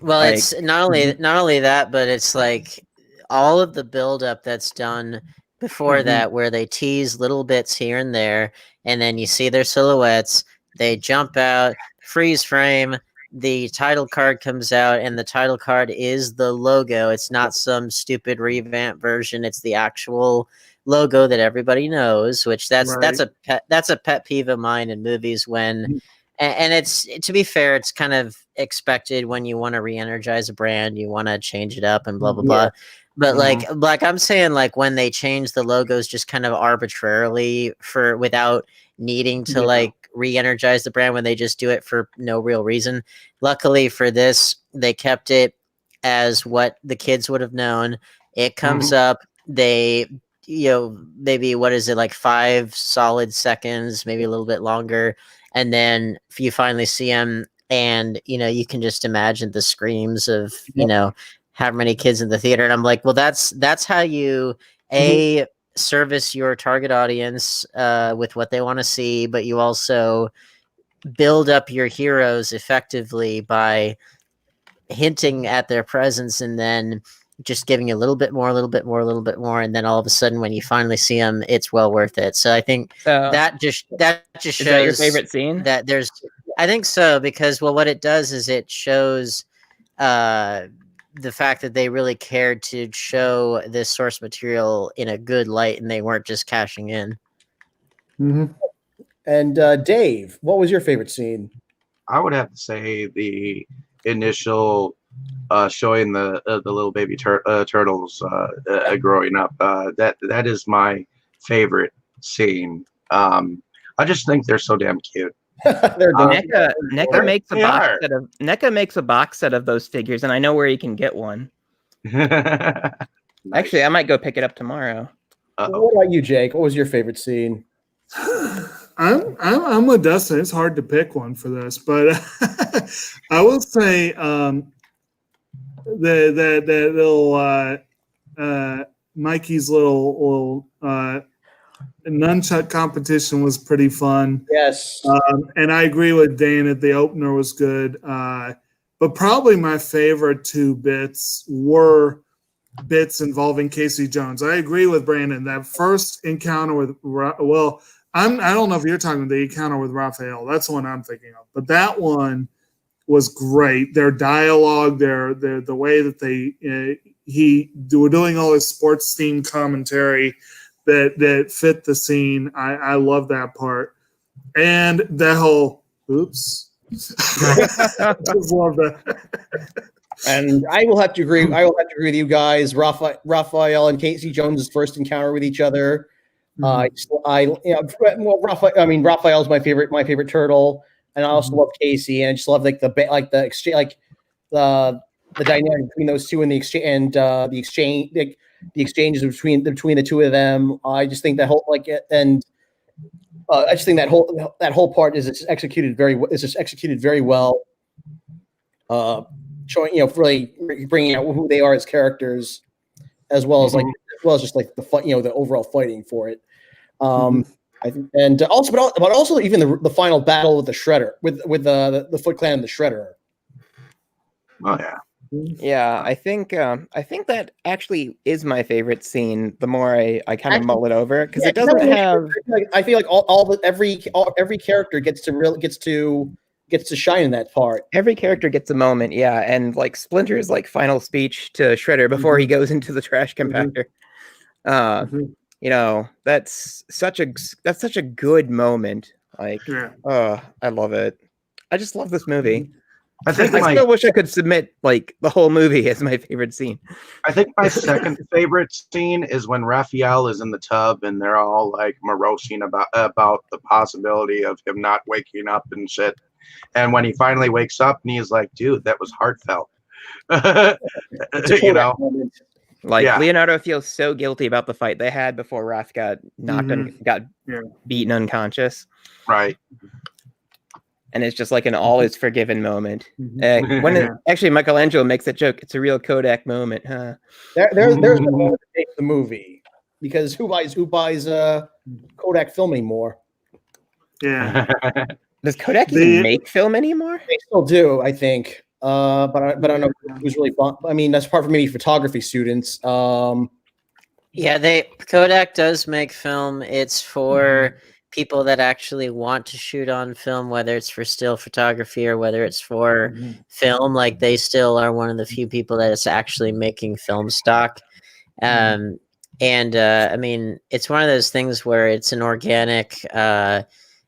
Well, like, it's not only that, but it's like all of the buildup that's done before that, where they tease little bits here and there, and then you see their silhouettes, they jump out, freeze frame, the title card comes out, and the title card is the logo. It's not some stupid revamp version. It's the actual logo that everybody knows, which that's a pet peeve of mine in movies when, and it's, to be fair, it's kind of expected when you want to re-energize a brand, you want to change it up and blah, blah, blah. But like I'm saying, like when they change the logos just kind of arbitrarily without needing to like re-energize the brand, when they just do it for no real reason. Luckily for this, they kept it as what the kids would have known. It comes up, they, maybe, what is it, like 5 solid seconds, maybe a little bit longer. And then if you finally see them, and, you can just imagine the screams of, how many kids in the theater. And I'm like, well, that's how you service your target audience with what they want to see, but you also build up your heroes effectively by hinting at their presence and then just giving you a little bit more, and then all of a sudden when you finally see them, it's well worth it. So I think that just shows. Is that your favorite scene? That there's, I think so, because what it does is it shows the fact that they really cared to show this source material in a good light, and they weren't just cashing in. And Dave, what was your favorite scene? I would have to say the initial showing the little baby turtles growing up. That is my favorite scene. I just think they're so damn cute. NECA makes a box set of those figures, and I know where you can get one. Nice. Actually, I might go pick it up tomorrow. What about you, Jake? What was your favorite scene? I'm with Dustin. It's hard to pick one for this, but I will say the little Mikey's little nunchuck competition was pretty fun. Yes. And I agree with Dan that the opener was good. But probably my favorite 2 bits were bits involving Casey Jones. I agree with Brandon. That first encounter with, I don't know if you're talking the encounter with Raphael. That's the one I'm thinking of. But that one was great. Their dialogue, the way that they were doing all his sports themed commentary that fit the scene. I love that part. And the whole oops. I just love that. And I will have to agree with you guys. Raphael and Casey Jones' first encounter with each other. Raphael's my favorite turtle, and I also love Casey, and I just love the exchange, the dynamic between those two, and the exchanges between the two of them. I just think that whole that whole part is executed very well. Showing, really bringing out who they are as characters, as well as just like the fight, the overall fighting for it. I think, and also, but also even the final battle with the Shredder, with the Foot Clan and the Shredder. Oh yeah. Yeah, I think that actually is my favorite scene. The more I kind of mull it over, because it doesn't have. I feel like every character gets to shine in that part. Every character gets a moment, yeah, and like Splinter's like final speech to Shredder before he goes into the trash compactor. You know, that's such a good moment. Like, I love it. I just love this movie. I still wish I could submit like the whole movie as my favorite scene. I think my second favorite scene is when Raphael is in the tub and they're all like morosing about the possibility of him not waking up and shit. And when he finally wakes up and he's like, dude, that was heartfelt. You know? Like Leonardo feels so guilty about the fight they had before Raph got beaten unconscious. Right. And it's just like an all is forgiven moment. Actually Michelangelo makes that joke. It's a real Kodak moment, huh? There's the movie, because who buys Kodak film anymore? Yeah. Does Kodak even make film anymore? They still do, I think. But I don't know who's really fun. I mean, that's part for maybe photography students. Yeah, Kodak does make film. It's for people that actually want to shoot on film, whether it's for still photography or whether it's for film. Like, they still are one of the few people that is actually making film stock. I mean, it's one of those things where it's an organic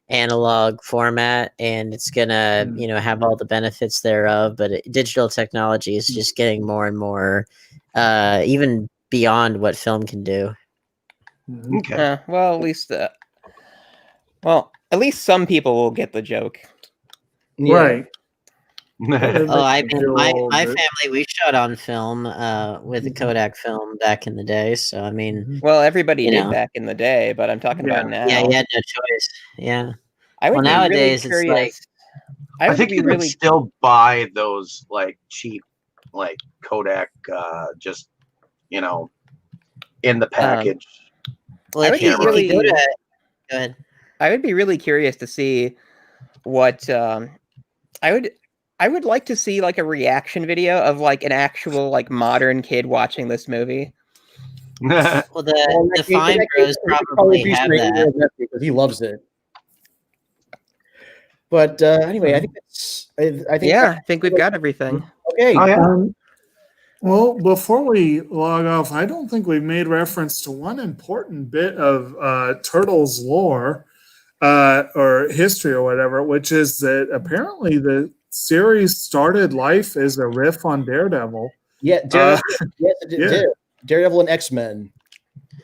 analog format, and it's gonna have all the benefits thereof, but digital technology is just getting more and more even beyond what film can do. Okay. Well, at least some people will get the joke. Right. My family, we shot on film with a Kodak film back in the day, so I mean, well, everybody did back in the day, but I'm talking about now. Yeah, you had no choice. Yeah. Nowadays it's like, I think you could still buy those like cheap like Kodak just in the package. Well, if you go to, go ahead. I would be really curious to see what I would like to see like a reaction video of like an actual like modern kid watching this movie. Well, the Fine Bros probably have that because he loves it. But anyway, I think we've got everything. Okay. Well, before we log off, I don't think we've made reference to one important bit of Turtles lore or history or whatever, which is that apparently the series started life as a riff on Daredevil. Yeah, Daredevil and X-Men.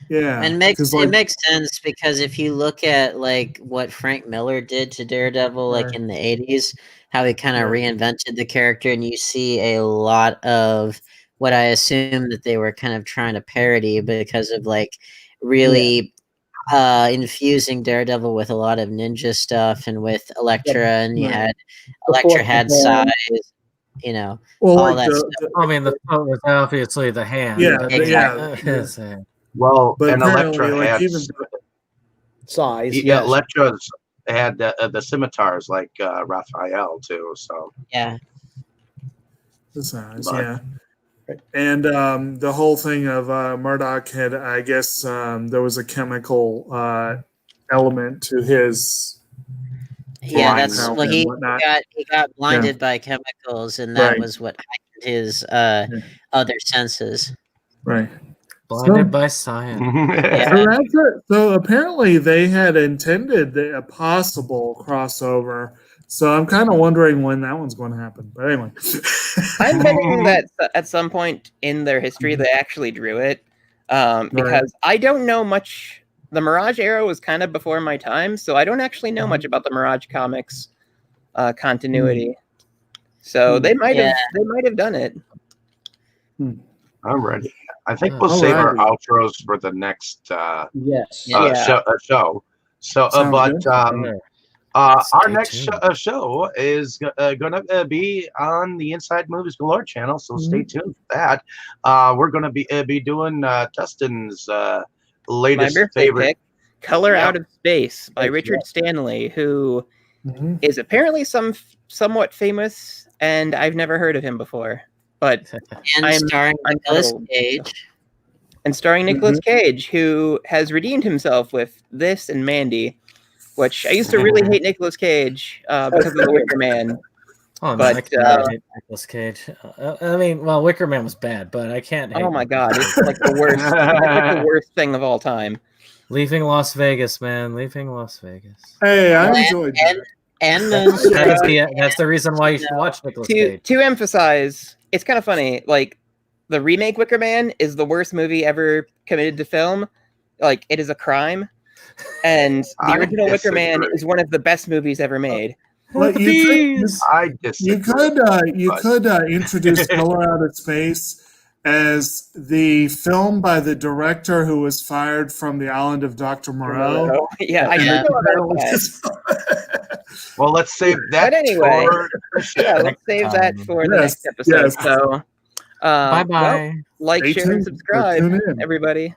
Yeah, and it makes sense, because if you look at like what Frank Miller did to Daredevil, like in the 80s, how he kind of reinvented the character, and you see a lot of what I assume that they were kind of trying to parody because of like really infusing Daredevil with a lot of ninja stuff and with Elektra, and you had Elektra had size, all that stuff. I mean, the foot was obviously the hand. Yeah, exactly. Well, but and Elektra like had size. Yeah, Elektra's had the scimitars like Raphael too. So the size, and the whole thing of Murdoch had, I guess, there was a chemical element to his. Yeah, that's well, he got blinded by chemicals, and that was what heightened his other senses. Right. Blinded by science. So apparently they had intended a possible crossover. So I'm kind of wondering when that one's going to happen. But anyway. I'm betting that at some point in their history they actually drew it. Because I don't know much. The Mirage era was kind of before my time, so I don't actually know much about the Mirage Comics continuity. So they might have done it. I'm ready. I think we'll save our outros for the next show. So, our next show is going to be on the Inside Movies Galore channel, so stay tuned for that. We're going to be doing Dustin's latest favorite. Color Out of Space by Richard Stanley, who is apparently somewhat famous, and I've never heard of him before. But starring Nicolas Cage. And starring Nicolas Cage, who has redeemed himself with this and Mandy, which I used to really hate Nicolas Cage because of The Wicker Man. Oh, but I can't hate Nicolas Cage. I mean, well, Wicker Man was bad, but I can't hate. Oh my god, it's like the worst. It's like the worst thing of all time. Leaving Las Vegas, man. Leaving Las Vegas. Hey, I enjoyed that. And that's the reason why you should watch Nicolas Cage. To emphasize, it's kind of funny. Like, the remake Wicker Man is the worst movie ever committed to film. Like, it is a crime. And the original Wicker Man is one of the best movies ever made. Well, you could introduce Color Out of Space as the film by the director who was fired from the island of Dr. Moreau. Yeah, I know about that. Well, let's save that. But anyway, let's save that for the next episode. So, bye-bye. Well, like, share, and subscribe, everybody.